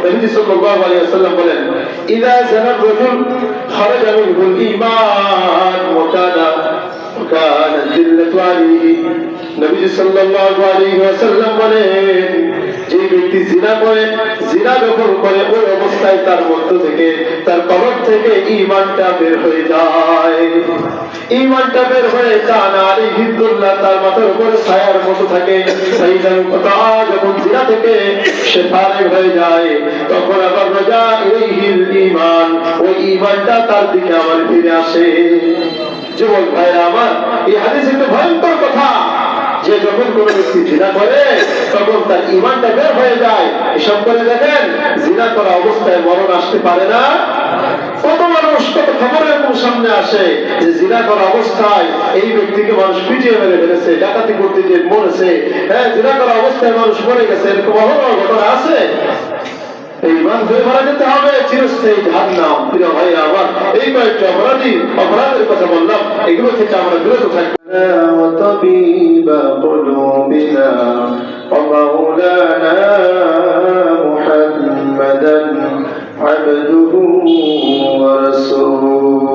নবী সাল্লাল্লাহু আলাইহি ওয়াসাল্লাম বলেন, ইযা জানা রাজুল খারাজা মিনহুল ঈমান ওয়া কানা যিল্লাতু আলাইহি। নবী সাল্লাল্লাহু আলাইহি ওয়াসাল্লাম বলেন, যে ব্যক্তি জিনা করে, জিনা যখন করে, ওই অবস্থায় তার মধ্য থেকে, তার কলব থেকে ঈমানটা বের হয়ে যায়। ঈমানটা বের হয়ে কানা আলাইহি দুল্লাহ, তার মাথার উপরে ছায়ার মতো থাকে। সাইদান কথা যখন জিনা থেকে সে ফারিগ হয়ে যায়, তখন আবার রাজা ইলাইহিল ঈমান, ওই ঈমানটা তার দিকে আবার ফিরে আসে। যুবক ভাইরা আমার, এই হাদিসে একটা ভয়ঙ্কর কথা, যে যখন কোন ব্যক্তি জিনা করে তখন তার ঈমানটা বের হয়ে যায়। এসব করে দেখেন, জিনা করা অবস্থায় মরণ আসতে পারে না। কত মানুষ, কত খবর এরকম সামনে আসে যে জিনা করা অবস্থায় এই ব্যক্তিকে মানুষ পিটিয়ে মেরে ফেলেছে, ডাকাতি করতে গিয়ে মরেছে। হ্যাঁ, জিনা করা অবস্থায় মানুষ মরে গেছে, এরকম অহরহ ঘটনা আছে। ঈমান ধরে মারা যেতে হবে, চিরস্থায়ী জাহান্নাম। প্রিয় ভাইরা আমার, এই কয়েকটা অপরাধের কথা বললাম, এগুলো থেকে আমরা বিরত থাকবো। وطبيب قلوبنا ومولانا محمدا عبده ورسوله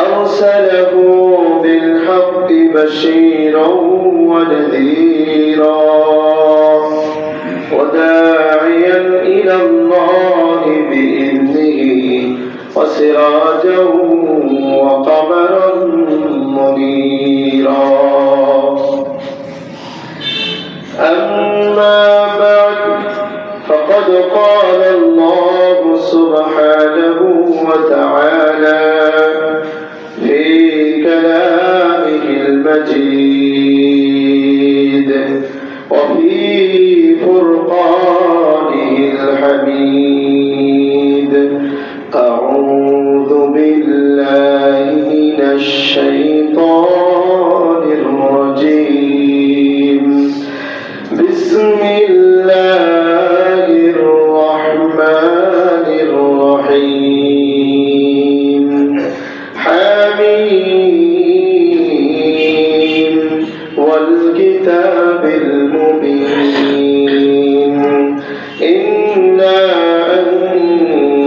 أرسله بالحق بشيرا ونذيرا وداعيا إلى الله بإذنه وسراجا وقمرا منيرا. أما بعد، فقد قال الله سبحانه وتعالى في كلامه المجيد وفي فرقانه الحميد: أعوذ بالله من الشيطان الرجيم. بسم الله الرحمن الرحيم. حميم والكتاب المبين. إنا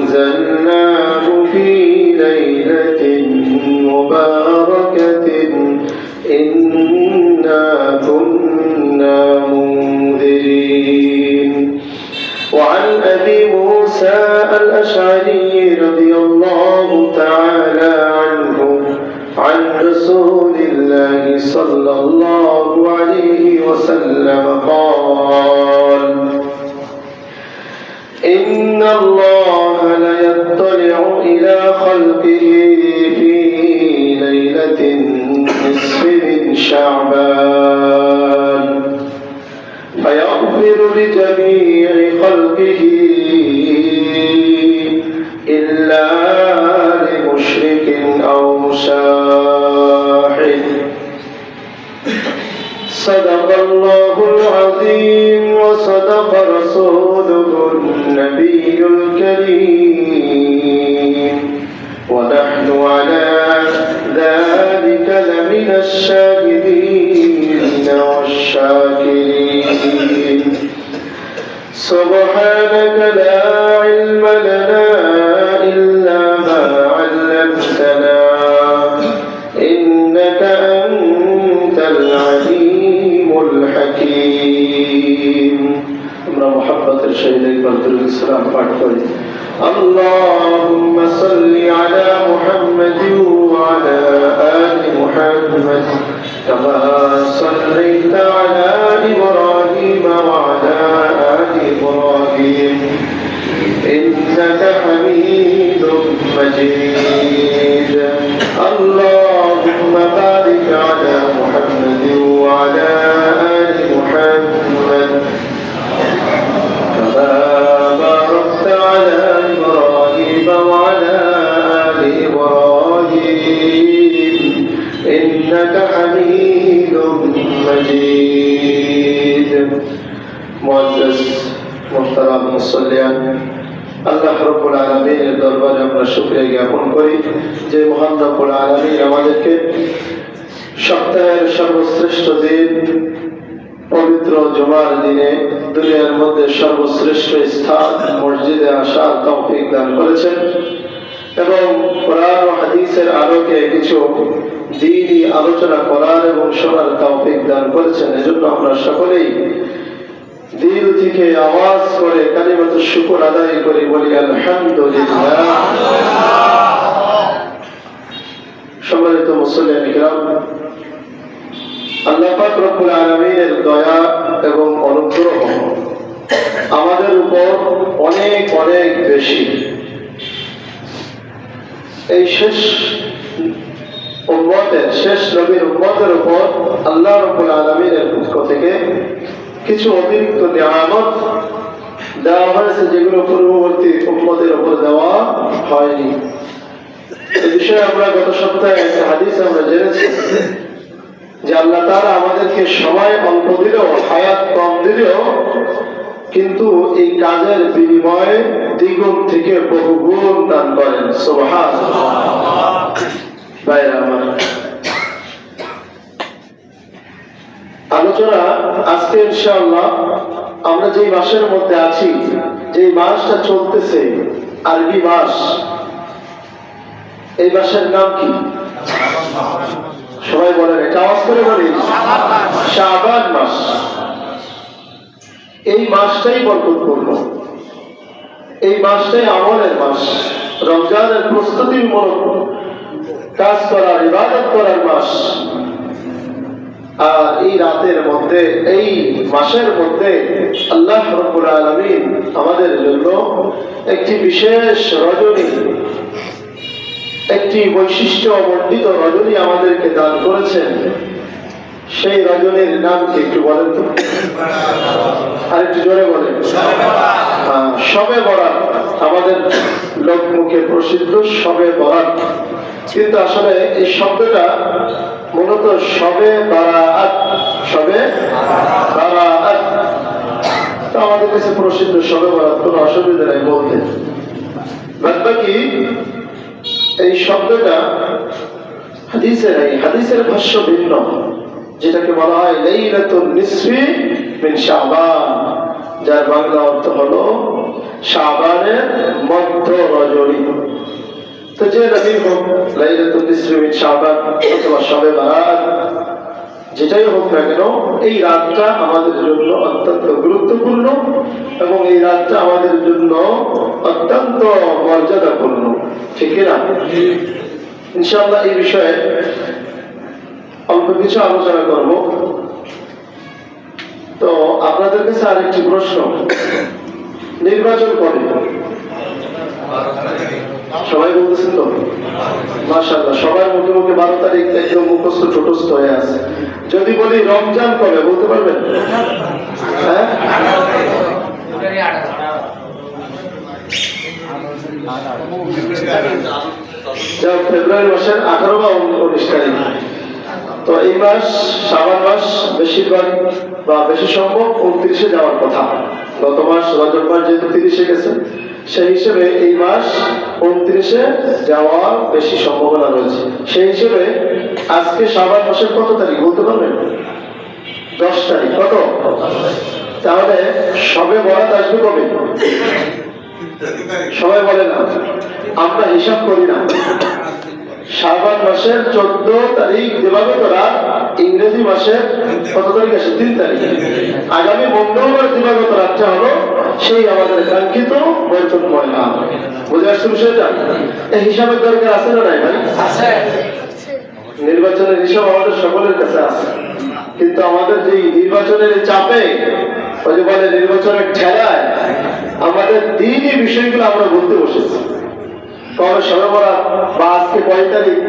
أنزلناه في ليلة مباركة إنا كنا منذرين. وعن أبي موسى الأشعري رضي الله تعالى عنه عن رسول الله صلى الله عليه وسلم قال: إن الله ليطلع إلى خلقه في ليلة النصف من شعبان فيغفر لجميع خلقه إلا لمشرك أو مشاحن. صدق الله العظيم وصدق رسوله النبي الكريم، ونحن على ذلك لمن الشاهدين والشاكرين. سبحانك لا علم لنا إلا ما علمتنا إنك أنت العليم الحكيم. আমরা মুহাব্বতের সহিত একবার দরুদ সালাম পাঠ করি। اللهم صل على محمد وعلى آل محمد كما صليت على إبراهيم وعلى آل إبراهيم إنك حميد مجيد. اللهم بارك على محمد وعلى آل محمد كما باركت على إبراهيم وعلى آل إبراهيم إنك حميد مجيد. معزز محترم মুসল্লিয়ান, আল্লাহ রাব্বুল আলামিনের দরবারে আমরা শুকরিয়া জ্ঞাপন করি যে মহান রব্বুল আলামিন আমাদেরকে সপ্তাহের সর্বশ্রেষ্ঠ দিন পবিত্র জুমার দিনে দুনিয়ার মধ্যে সর্বশ্রেষ্ঠ স্থান মসজিদে আসার তৌফিক দান করেছেন এবং কোরআন ও হাদিসের আলোকে কিছু দ্বীনি আলোচনা করার এবং শোনার তৌফিক দান করেছেন। এজন্য আমরা সকলেই দিল থেকে আওয়াজ করে কালিমাতুশ শুকর আদায় করি, বলি আলহামদুলিল্লাহ। সম্মানিত মুসলিম কিরাম, আল্লাহ পাক রব্বুল আলামিনের দয়া এবং অনুগ্রহ আমাদের উপর অনেক অনেক বেশি। এই শেষ নবীর উম্মতের উপর আল্লাহ রব্বুল আলামিনের পক্ষ থেকে কিছু অতিরিক্ত নিয়ামত দেওয়া হয়েছে, যেগুলো পূর্ববর্তী উম্মতের উপর দেওয়া হয়নি। এই বিষয়ে আমরা গত সপ্তাহে একটা হাদিস আমরা জেনেছি যে আল্লাহ তাআলা আমাদেরকে সময় অল্প দিলেও, হায়াত কম দিলেও, কিন্তু এই কাজের বিনিময়ে দ্বিগুণ থেকে বহুগুণ দান করেন। সুবহানাল্লাহ। ভাইরা আমার, আলোচনা আজকে ইনশাআল্লাহ আমরা যে মাসের মধ্যে আছি, যে মাসটা চলতেছে আরবি মাস, এই মাসের নাম কি? সবাই বলেন, এটা আওয়াজ করে বলি, শাবান মাস। এই মাসটাই বরকতপূর্ণ, এই মাসটাই আমলের মাস, রমজানের প্রস্তুতিমূলক কাজ করার, ইবাদত করার মাস। আর এই রাতের মধ্যে, এই মাসের মধ্যে আল্লাহ রাব্বুল আলামিন আমাদের জন্য একটি বিশেষ রজনী, একটি বৈশিষ্ট্য মণ্ডিত রজনী আমাদেরকে দান করেছেন। সেই রজনীর নাম কি একটু বলেন তো? আর একটু জোরে বলেন। শবে বরাত, আমাদের লোকমুখে প্রসিদ্ধ শবে বরাত, কিন্তু আসলে এই শব্দটা মূলত শবে বারাত, শবে বারাত। তো আমাদের কাছে প্রসিদ্ধ শবে বরাত, কোনো অসুবিধা নেই বলতে। বাদবাকি এই শব্দটা হাদিসের ভাষ্য ভিন্ন, যেটাকে বলা হয় লাইলাতুন নিসফি মিন শাবান, যার বাংলা অর্থ হলো শাবানের মধ্য রজনী। তো যে নবী হোক, লাইলাতুন নিসফি মিন শাবান অথবা শবে বারাত, যেটাই হোক না কেন, এই রাতটা আমাদের জন্য অত্যন্ত গুরুত্বপূর্ণ এবং এই রাতটা আমাদের জন্য অত্যন্ত মর্যাদাপূর্ণ, ঠিক না? ইনশাআল্লাহ এই বিষয়ে অল্প কিছু আলোচনা করব। তো আপনাদের কাছে আরেকটি প্রশ্ন, নির্বাচন কবে? সবাই বলতেছেন তো? মাশাআল্লাহ, সবার মুখে মুখে 12 তারিখ একদম মুখস্থ ঠোঁটস্থ হয়ে আছে। যদি বলি রমজান কবে, বলতে পারবেন? হ্যাঁ, ফেব্রুয়ারি মাসের 18 বা 19 তারিখ। তো এই মাস, শাবান মাস, বেশিরভাগ বা বেশি সম্ভব 29-এ যাওয়ার কথা। গত মাস রজব মাস যেহেতু 30-এ গেছে, সেই হিসেবে এই মাস 29-এ যাওয়ার বেশি সম্ভাবনা রয়েছে। সেই হিসেবে আজকে শাবান মাসের কত তারিখ বলতে পারবেন? 10 তারিখ। কত? তাহলে শবে বরাত আসবে কবে? সবাই বলে না, আমরা হিসাব করি না। শাবান মাসের 14 তারিখ দিবাগত রাত, ইংরেজি মাসের কত তারিখ আসে? 3 তারিখ। আগামী মঙ্গলবার দিবাগত রাতটা হলো সেই আমাদের কাঙ্ক্ষিত বরকতময় রাত। বুঝে আসছে বিষয়টা? এই হিসাবের দরকার আছে না নাই ভাই? আছে। নির্বাচনের হিসাব আমাদের সকলের কাছে আছে, কিন্তু আমাদের যে নির্বাচনের চাপে, ওই যে বলে নির্বাচনের ঠেলায়, আমাদের দ্বীনি বিষয়গুলো আমরা বলতে বসেছি। কবে শবে বরাত বা আজকে কয় তারিখ,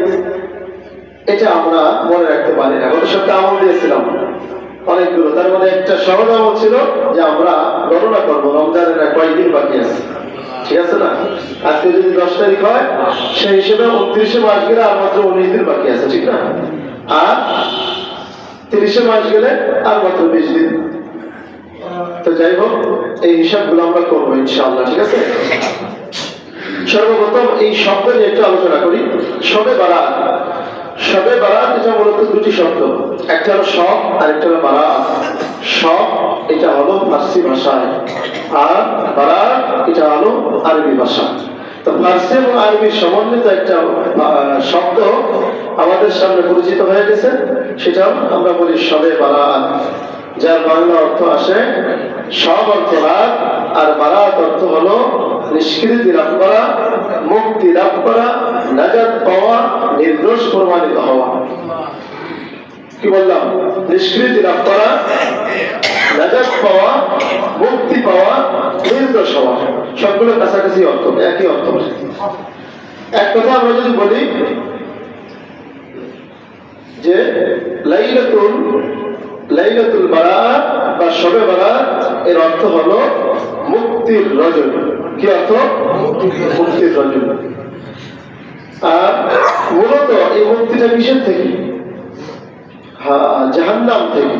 এটা আমরা মনে রাখতে পারি না। গত সপ্তাহে আমল দিয়েছিলাম অনেকগুলো, তার মধ্যে একটা সহজ আমল ছিল যে আমরা গণনা করবো রমজানের কয়েকদিন বাকি আছে, ঠিক আছে না? আজকে যদি 10 তারিখ হয়, সেই হিসেবে 29-এ মাস গেলে আর মাত্র 19 দিন বাকি আছে, ঠিক না? আর 30-এ মাস গেলে আর মাত্র 20 দিন। তো যাই হোক, এই হিসাবগুলো আমরা করবো ইনশাআল্লাহ, ঠিক আছে? সর্বপ্রথম এই শব্দ নিয়ে একটু আলোচনা করি। শবে বারাত, শবে বারাত এটা মূলত দুটি শব্দ, একটা হলো শব আর একটা হলো বারাত। সব এটা হলো ফার্সি ভাষায়, আর বারাত এটা হলো আরবি ভাষা। তো ফার্সি এবং আরবি সমন্বিত একটা শব্দ আমাদের সামনে পরিচিত হয়ে গেছে, সেটা আমরা বলি শবে বারাত, যার বাংলা অর্থ আসে সব অর্থ রাত, আর বারাত অর্থ হলো নিষ্কৃতি লাভ করা, মুক্তি লাভ করা, নাজাত পাওয়া, নির্দোষ প্রমাণিত হওয়া। কি বললাম? নিষ্কৃতি লাভ করা, নাজাত পাওয়া, মুক্তি পাওয়া, নির্দোষ হওয়া, সবগুলো কাছাকাছি অর্থ, একই অর্থ। এক কথা আমরা যদি বলি যে লাইলাতুল বারাত বা শবে বারাত, এর অর্থ হলো মুক্তির রজনী। কি অর্থ? মুক্তির রজনী। আর মূলত এই মুক্তিটা কিসের থেকে? জাহান্নাম থেকে।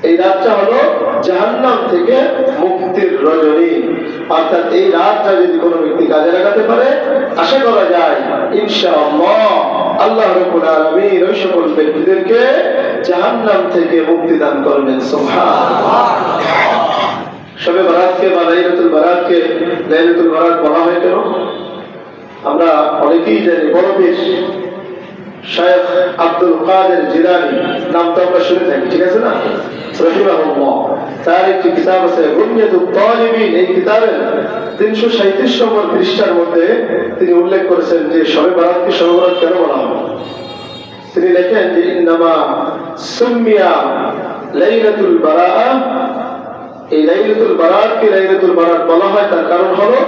এই রাতটা হলো জাহান্নাম থেকে মুক্তির রজনী। অর্থাৎ এই রাতটা যদি কোনো ব্যক্তি কাজে লাগাতে পারে, আশা করা যায় ইনশাআল্লাহ আল্লাহ রাব্বুল আলামিন ওই সকল ব্যক্তিদেরকে জাহান্নাম থেকে মুক্তি দান করবেন। সুবহানাল্লাহ। শবে বারাতকে বা লাইলাতুল বারাতকে লাইলাতুল বারাত বলা হয় কেন? আমরা অনেকেই জানি, বড় পীর শায়খ আব্দুল কাদের জিলানী নাম তো আমরা শুনে থাকি, ঠিক আছে না? রাহিমাহুল্লাহ। তার একটি কিতাব আছে বুনিয়াতুত তালিবিন। এই কিতাবের 337 নম্বর পৃষ্ঠার মধ্যে তিনি উল্লেখ করেছেন যে শবে বারাতকে শবে বারাত কেন বলা হয়। তিনি লেখেন যে ইন্নামা সুমিয়া লাইলাতুল বারাত, এই লাইলাতুল বারাতকে লাইলাতুল বারাত বলা হয় তার কারণ হলো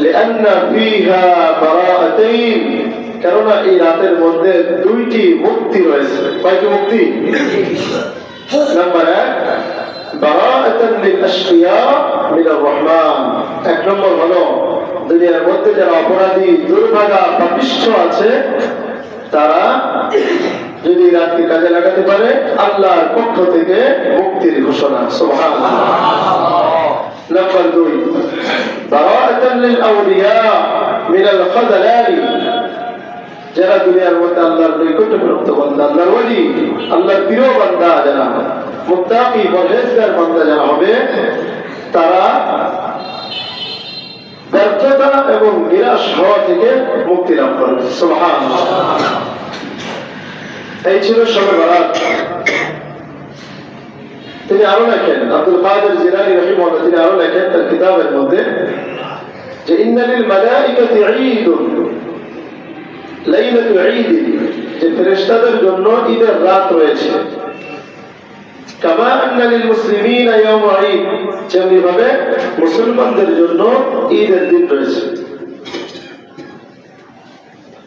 লিআন্না ফিহা বারাআতাইন, কেননা এই রাতের মধ্যে দুইটি মুক্তি রয়েছে। কয়টি মুক্তি? নাম্বার 1 বারাআতান লিল আশকিয়া মিনার রহমান। এক নম্বর হলো দুনিয়ার মধ্যে যারা অপরাধী, দুর্ভাগা, পাপিষ্ঠ আছে, তারা যদি রাতকে কাজে লাগাতে পারে আল্লাহর পক্ষ থেকে মুক্তির ঘোষণা। সুবহানাল্লাহ। নাম্বার 2 বারাআতান লিল আউলিয়া মিনাল খাযালালি, যারা দুনিয়ার মধ্যে আল্লাহর নৈকট্যপ্রাপ্ত বান্দা, আল্লাহর ওলি, আল্লাহর প্রিয় বান্দা, যারা মুত্তাকি পরহেজগার বান্দা যারা হবে, তারা ব্যর্থতা এবং নিরাশ হওয়া থেকে মুক্তি লাভ করবে। সুবহানাল্লাহ। এই ছিল শবে বারাত। তিনি আরো লেখেন, আব্দুল কাদের জিলানী রাহিমাহুল্লাহ, তিনি আরো লেখেন তার কিতাবের মধ্যে যে ইন্না লিল মালাইকাতি ঈদুন লাইলাতুল ঈদ, যে ফেরেশতাদের জন্য ঈদের রাত রয়েছে। কামা আন্না লিল মুসলিমিনা ইয়াউম ঈদ, যেমনি ভাবে মুসলমানদের জন্য ঈদের দিন রয়েছে।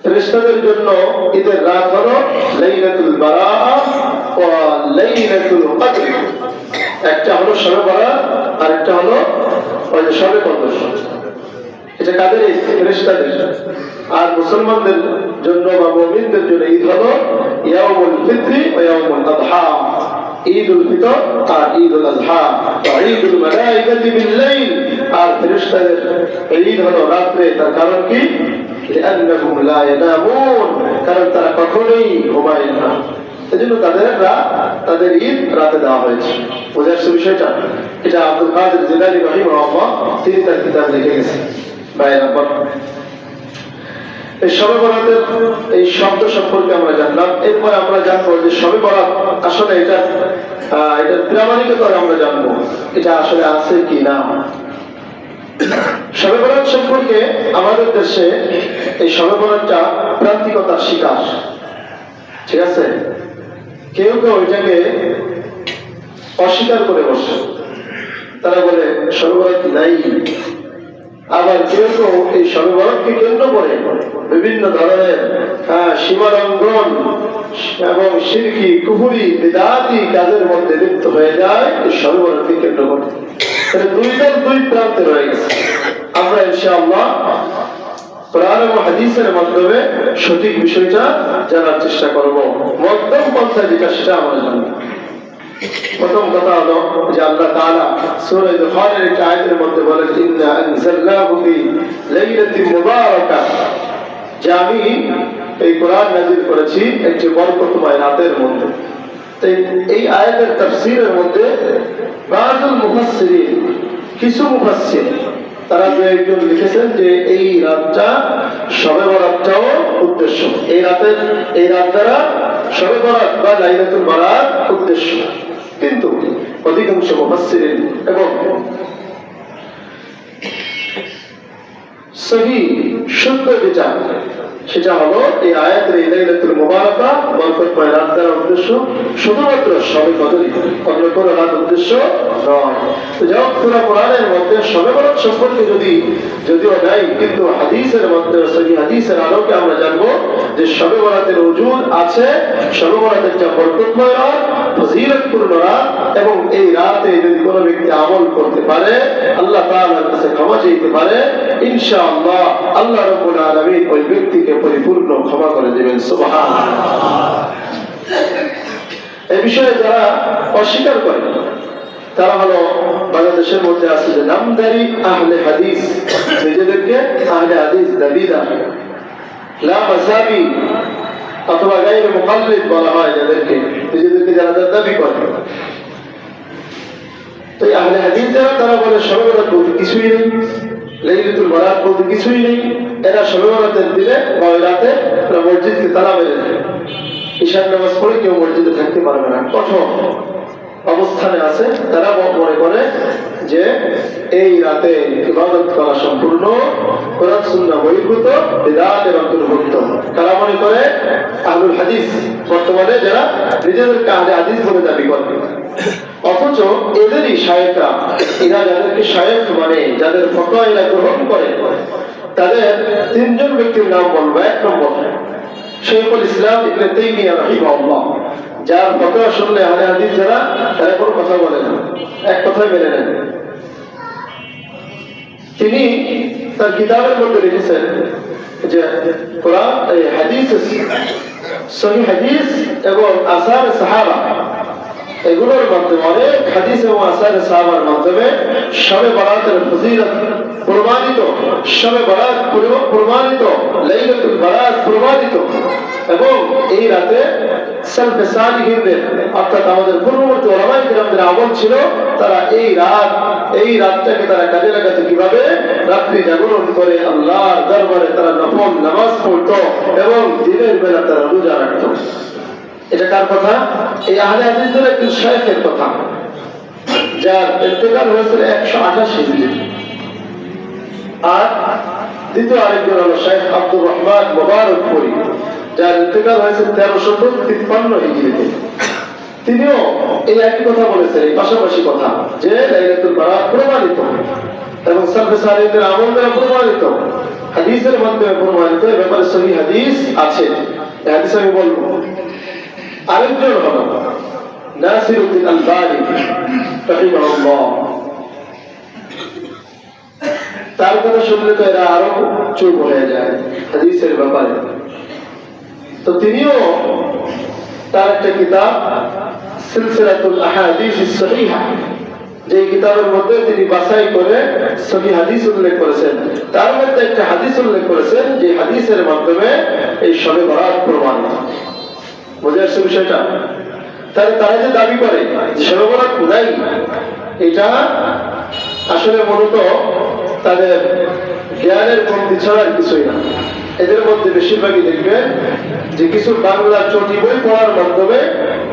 ফেরেশতাদের জন্য ঈদের রাত হলো লাইলাতুল বারাত ওয়া লাইলাতুল কদর। একটা হলো শবে বারাত, আর একটা হলো ওই শবে কদর। এটা কাদের? ফেরেশতাদের। আর মুসলমানদের জন্য বা মুমিনদের জন্য ঈদ হলো ইয়াউমুল ফিত্র ওয়া ইয়াউমুল আযহা। ঈদুল ফিতর আর ঈদুল আযহা। ঈদুল মালাইকাতি বিল লাইল, আর ফেরেশতাদের ঈদ হলো রাতে। তার কারণ কি? লিআন্নাহুম লা ইয়ানামুন, কারণ তারা কখনোই ঘুমায় না। এজন্য তাদের ঈদ রাতে দেওয়া হয়েছে। বোঝার বিষয়টা? এটা আব্দুল কাদের জিলানী রাহিমাহুল্লাহ তিনি তার কিতাবে লিখে গেছেন। এই শবে বরাতের এই শব্দ সম্পর্কে আমরা জানলাম। এরপরে আমরা জানবো যে শবে বরাত আসলে এটার প্রামাণিকতা আমরা জানবো, এটা আসলে আছে কি না। শবে বরাত সম্পর্কে আমাদের দেশে এই শবে বরাতটা প্রান্তিকতার শিকার, ঠিক আছে? কেউ কেউ এটাকে অস্বীকার করে বসে, তারা বলে শবে বরাত নাই। আবার কেউ কেউ এই শবে বরাতকে কেন্দ্র করে বিভিন্ন ধরনের সীমালঙ্ঘন এবং শিরকি, কুফরি, বিদআতি কাজের মধ্যে লিপ্ত হয়ে যায় এই শবে বরাতকে কেন্দ্র করে। দুইটার দুই প্রান্তে রয়ে গেছে। আমরা ইনশাআল্লাহ কোরআন এবং হাদিসের মাধ্যমে সঠিক বিষয়টা জানার চেষ্টা করব। মধ্যম পন্থা যেটা, সেটা আমরা জানব। প্রথম কথা হলো যে আল্লাহ তাআলা সূরা দুখানের একটা আয়াতের মধ্যে বলেন ইন্না আনজালনাহু ফি লাইলাতিন মুবারাকাহ, যে আমি এই কোরআন নাযিল করেছি একটি বরকতময় রাতের মধ্যে। এই আয়াতের তাফসীরের মধ্যে বাযুল মুফাসসিরিন, কিছু মুফাসসির তারা যে একজন লিখেছেন যে এই রাতটা শবে বরাতটাও উদ্দেশ্য, এই রাত দ্বারা শবে বরাত বা লাইলাতুল বারাত উদ্দেশ্য। কিন্তু অধিকাংশ মুফাসসিরিন এবং সহিহ শুদ্ধ যেটা সেটা হলো এই আয়াতের এই লাইলাতুল মুবারাকা বরকতময় রাত দ্বারা উদ্দেশ্য শুধুমাত্র শবে কদরই, অন্য কোনো রাত উদ্দেশ্য নয়। তো যাই হোক, পুরো কোরআনের মধ্যে শবে বরাত সম্পর্কে যদিও নাই, কিন্তু হাদিসের মধ্যে সহিহ হাদিসের আলোকে আমরা জানবো যে শবে বরাতের ওজুদ আছে। শবে বরাত একটা বরকতময় রাত, ফজিলতপূর্ণ রাত, এবং এই রাতে যদি কোনো ব্যক্তি আমল করতে পারে, আল্লাহ তাআলার কাছে ক্ষমা চাইতে পারে, ইনশাআল্লাহ আল্লাহ রাব্বুল আলামিন ওই ব্যক্তিকে পরিপূর্ণ ক্ষমা করে দিবেন। সুবহানাল্লাহ। এই বিষয়ে যারা অস্বীকার করে তারা হলো বাংলাদেশের মধ্যে আছে যে নামদারি আহলে হাদিস, নিজেদেরকে আহলে হাদিস দাবিদার, লা মাযহাবি অথবা গায়রে মুকাল্লিদ বলা হয় যাদেরকে, নিজেদেরকে যারা দাবি করে। তো আহলে হাদিস যারা, তারা বলে শবে বরাত বলতে কিছুই নেই, লাইলাতুল বারাত বলতে কিছুই নেই। এরা শবে বরাতের দিনে বা ওই রাতে মসজিদকে তালা মেরে দেয়, ঈশার নামাজ পড়ে কেউ মসজিদে থাকতে পারবে না, কঠোর অবস্থানে আছে। তারা মনে করে যে এই রাতে ইবাদত করা সম্পূর্ণ কোরআন সুন্নাহ বহির্ভূত, বিদআতের অন্তর্ভুক্ত। তারা মনে করে আহলুল হাদিস, বর্তমানে যারা নিজেদেরকে আহলে হাদিস বলে দাবি করে, অথচ এদেরই শায়েখরা, এরা যাদেরকে শায়েখ মানে, যাদের ফতোয়া এরা গ্রহণ করে, তাদের তিনজন ব্যক্তির নাম বলবো। এক নম্বর শাইখুল ইসলাম ইবনে তাইমিয়া রাহিমাহুল্লাহ, যার ফতোয়া শুনলে আহলে হাদিস যারা, তারা কোনো কথা বলে না, এক কথাই মেনে নেন। তিনি তার কিতাবের মধ্যে লিখেছেন যে কোরআন, এই হাদিস, সহিহ হাদিস এবং আসার সাহাবা, এগুলোর মাধ্যমে, অনেক হাদিস এবং আসার সাহাবার মাধ্যমে শবে বরাতের ফজিলত প্রমাণিত, শবে বরাত প্রমাণিত, লাইলাতুল বারাত প্রমাণিত। এবং এই রাতে সালফে সালিহিনদের, অর্থাৎ আমাদের পূর্ববর্তী উলামায়ে কিরামদের আমল ছিল, তারা এই রাতটাকে তারা কাজে লাগাতো কিভাবে? রাত্রি জাগরণ করে আল্লাহর দরবারে তারা নফল নামাজ পড়তো এবং দিনের বেলা তারা রোজা রাখতো। এটা কার কথা? এই আহলে হাদিসদের একজন শায়েখের কথা, যার ইন্তেকাল হয়েছিল 128 হিজরি। আর দ্বিতীয় আরেকজন হলো শেখ আব্দুর রহমান মুবারকপুরী, যার ইন্তেকাল হয়েছে 1353 হিজরিতে। তিনিও এই একই কথা বলেছেন, এই পাশাপাশি কথা, যে লাইলাতুল বারাত প্রমাণিত এবং সালফে সালিহিনদের আমল দ্বারা প্রমাণিত, হাদিসের মাধ্যমে প্রমাণিত। এই ব্যাপারে সহিহ হাদিস আছে, এই হাদিস আমি বলবো। আরেকজন হলো নাসিরউদ্দিন আলবানী রাহিমাহুল্লাহ, তার কথা শুনলে তো এরা আরো চুপ হয়ে যায় হাদিসের ব্যাপারে। তো তিনিও তার একটা কিতাব সিলসিলাতুল আহাদিস সহিহা, যে কিতাবের মধ্যে তিনি বাছাই করে সহিহ হাদিস উল্লেখ করেছেন, তার মধ্যে একটা হাদিস উল্লেখ করেছেন যে হাদিসের মাধ্যমে এই শবে বরাত প্রমাণিত। বুঝে আসছে বিষয়টা? তাহলে তারা যে দাবি করে যে শবে বরাত নাই, এটা আসলে মূলত তাদের জ্ঞানের কমতি ছাড়া আর কিছুই না। এদের মধ্যে বেশিরভাগই দেখবেন যে কিছু বাংলা চটি বই পড়ার মাধ্যমে,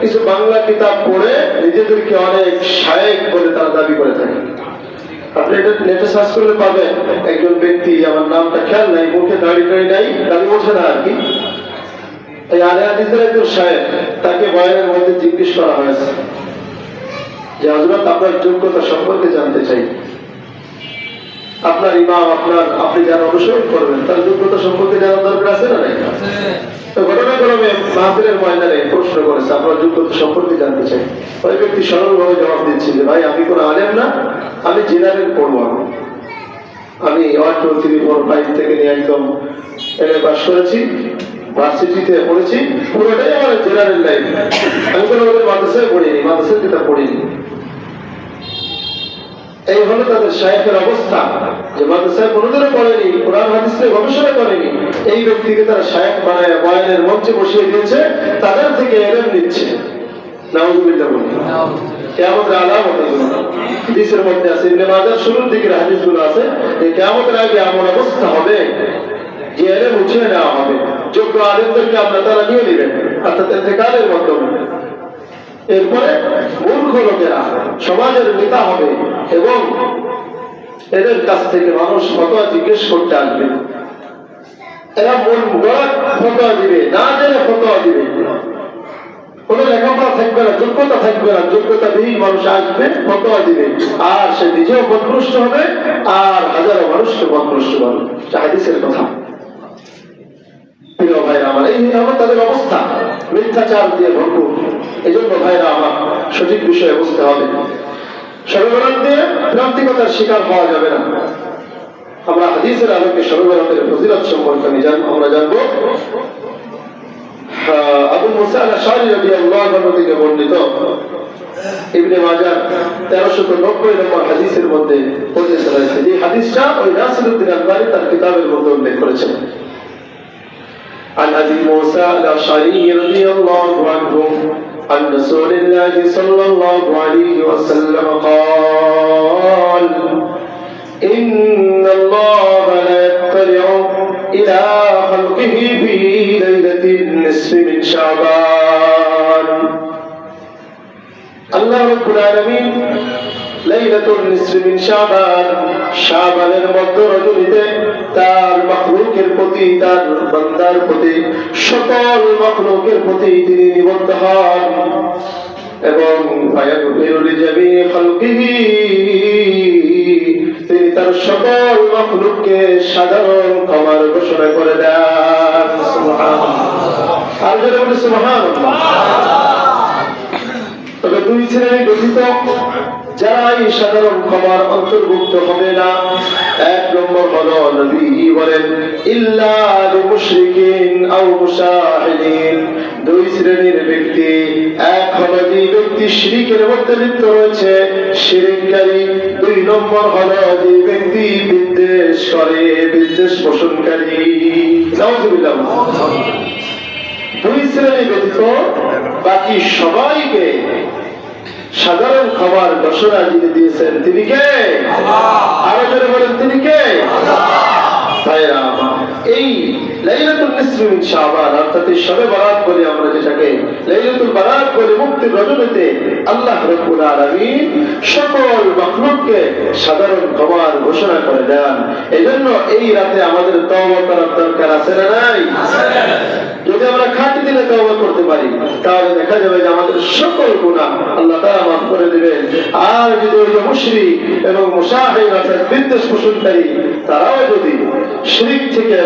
কিছু বাংলা কিতাব পড়ে নিজেদেরকে অনেক শায়েখ বলে তারা দাবি করে থাকে। আপনি এটা নেটে সার্চ করলে পাবেন, একজন ব্যক্তি, আমার নামটা খেয়াল নাই, মুখে দাড়ি নাই, দাড়ি ওঠে না আর কি, এই আহলে হাদিসের একজন শায়েখ, তাকে বয়ানের মধ্যে জিজ্ঞেস করা হয়েছে যে হযরত আপনার যোগ্যতা সম্পর্কে জানতে চাই, আপনার ইমাম, আপনি যারা অনুসরণ করবেন তার যোগ্যতা সম্পর্কে জানার দরকার আছে না নাই? তো ঘটনাক্রমে মাহফিলের ময়দানে প্রশ্ন করেছে, আপনার যোগ্যতা সম্পর্কে জানতে চাই। ওই ব্যক্তি সরলভাবে জবাব দিচ্ছে যে ভাই, আমি কোনো আলেম না, আমি জেনারেল পড়বো, আমি 1 2 3 4 5 থেকে নিয়ে একদম এমএ পাস করেছি, ভার্সিটিতে পড়েছি, পুরোটাই আমার জেনারেল লাইফ, আমি কোনো মাদ্রাসায় পড়িনি, মাদ্রাসার কিতাব পড়িনি। এই হলো তাদের শায়েখের অবস্থা, যে মাদ্রাসায় কোনোদিনও পড়েনি, কোরআন হাদিস নিয়ে গবেষণা করেনি, এই ব্যক্তিকে তারা শায়েখ বানায় বয়ানের মঞ্চে বসিয়ে দিয়েছে, তাদের থেকে ইলম নিচ্ছে। নাউযুবিল্লাহ বলি কিয়ামতের আলামত এগুলো হাদিসের মধ্যে আছে ইবনে মাজাহ শুরুর দিকের হাদিসগুলো আছে যে কিয়ামতের আগে এমন অবস্থা হবে যে এলেম উঠিয়ে নেওয়া হবে যোগ্য আলেমদেরকে আল্লাহ তাআলা নিয়ে নেবেন অর্থাৎ ইন্তেকালের মাধ্যমে এরপরে মূর্খ লোকেরা সমাজের নেতা হবে এবং এদের কাছ থেকে মানুষ ফতোয়া জিজ্ঞেস করতে আসবে এরা মন গড়া ফতোয়া দিবে না জেনে ফতোয়া দিবে কোনো লেখাপড়া থাকবে না যোগ্যতা থাকবে না যোগ্যতাবিহীন মানুষ আসবে ফতোয়া দিবে আর সে নিজেও পথভ্রষ্ট হবে আর হাজারো মানুষকে পথভ্রষ্ট করবে হাদিসের কথা প্রিয় ভাইরা আমার এই আমার তাদের অবস্থা মিথ্যাচার দিয়ে ভরপুর এই জন্য ভাইরা আমার সঠিক বিষয়ে বুঝতে হবে শবে বরাত দিয়ে ভ্রান্তিকতার শিকার হওয়া যাবে না আমরা হাদিসের আলোকে শবে বরাতের ফজিলত সম্পর্কে আমরা জানবো আবু মুসা আল-আশআরী রাদিয়াল্লাহু আনহু থেকে বর্ণিত ইবনে মাজাহ 1390 নম্বর হাদিসের মধ্যে উল্লেখ রয়েছে এই হাদিসটা ওই নাসিরউদ্দিন আলবানী তার কিতাবের মধ্যে উল্লেখ করেছেন عن أبي موسى الأشعري رضي الله عنه عن رسول الله صلى الله عليه وسلم قال إن الله لا يطلع إلى خلقه في ليلة النصف من شعبان الله رب العالمين লাইলাতুল নিসফি মিন শাবান শাবানের মধ্য রজনীতে তার মাখলুকের প্রতি তার বান্দার প্রতি সকল মাখলুকের প্রতি তিনি নিবদ্ধ হন এবং ফায়াগফিরু লিজামি খালকিহি তিনি তার সকল মাখলুককে সাধারণ ক্ষমার ঘোষণা করে দেন সুবহানাল্লাহ আর যারা বলে সুবহানাল্লাহ তবে দুই শ্রেণী গঠিত যারা এই সাধারণ ক্ষমার অন্তর্ভুক্ত হবে না এক নম্বর হলো নবী বলেন ইল্লা লিল-মুশরিকিন আও মুশাহিদিন দুই শ্রেণীর ব্যক্তি এক হলো যে ব্যক্তি শিরকের মধ্যে লিপ্ত রয়েছে শিরককারী দুই নম্বর হলো যে ব্যক্তি বিদ্বেষ করে বিদ্বেষ পোষণকারী নাউযুবিল্লাহ দুই শ্রেণী ব্যতীত বাকি সবাইকে সাধারণ ক্ষমার ঘোষণা যিনি দিয়েছেন তিনি কে আরো জোরে বলেন তিনি কে ভাইরা এই লাইলাতুল নিসফি মিন শাবান অর্থাৎ শবে বরাত বলে আমরা যেটাকে লাইলাতুল বারাত বলে মুক্তির রজনীতে আল্লাহ রাব্বুল আলামিন সকল মাখলুককে সাধারণ ক্ষমার ঘোষণা করে দেন এজন্য এই রাতে আমাদের তওবা করার দরকার আছে না নাই যদি আমরা খাঁটি দিলে তওবা করতে পারি তাহলে দেখা যাবে যে আমাদের সকল গুনাহ আল্লাহ তাআলা মাফ করে দিবেন আর যদি ওই মুশরিক এবং মুশাহিদ অর্থাৎ বিদ্বেষ পোষণকারী তারাও যদি শিরক থেকে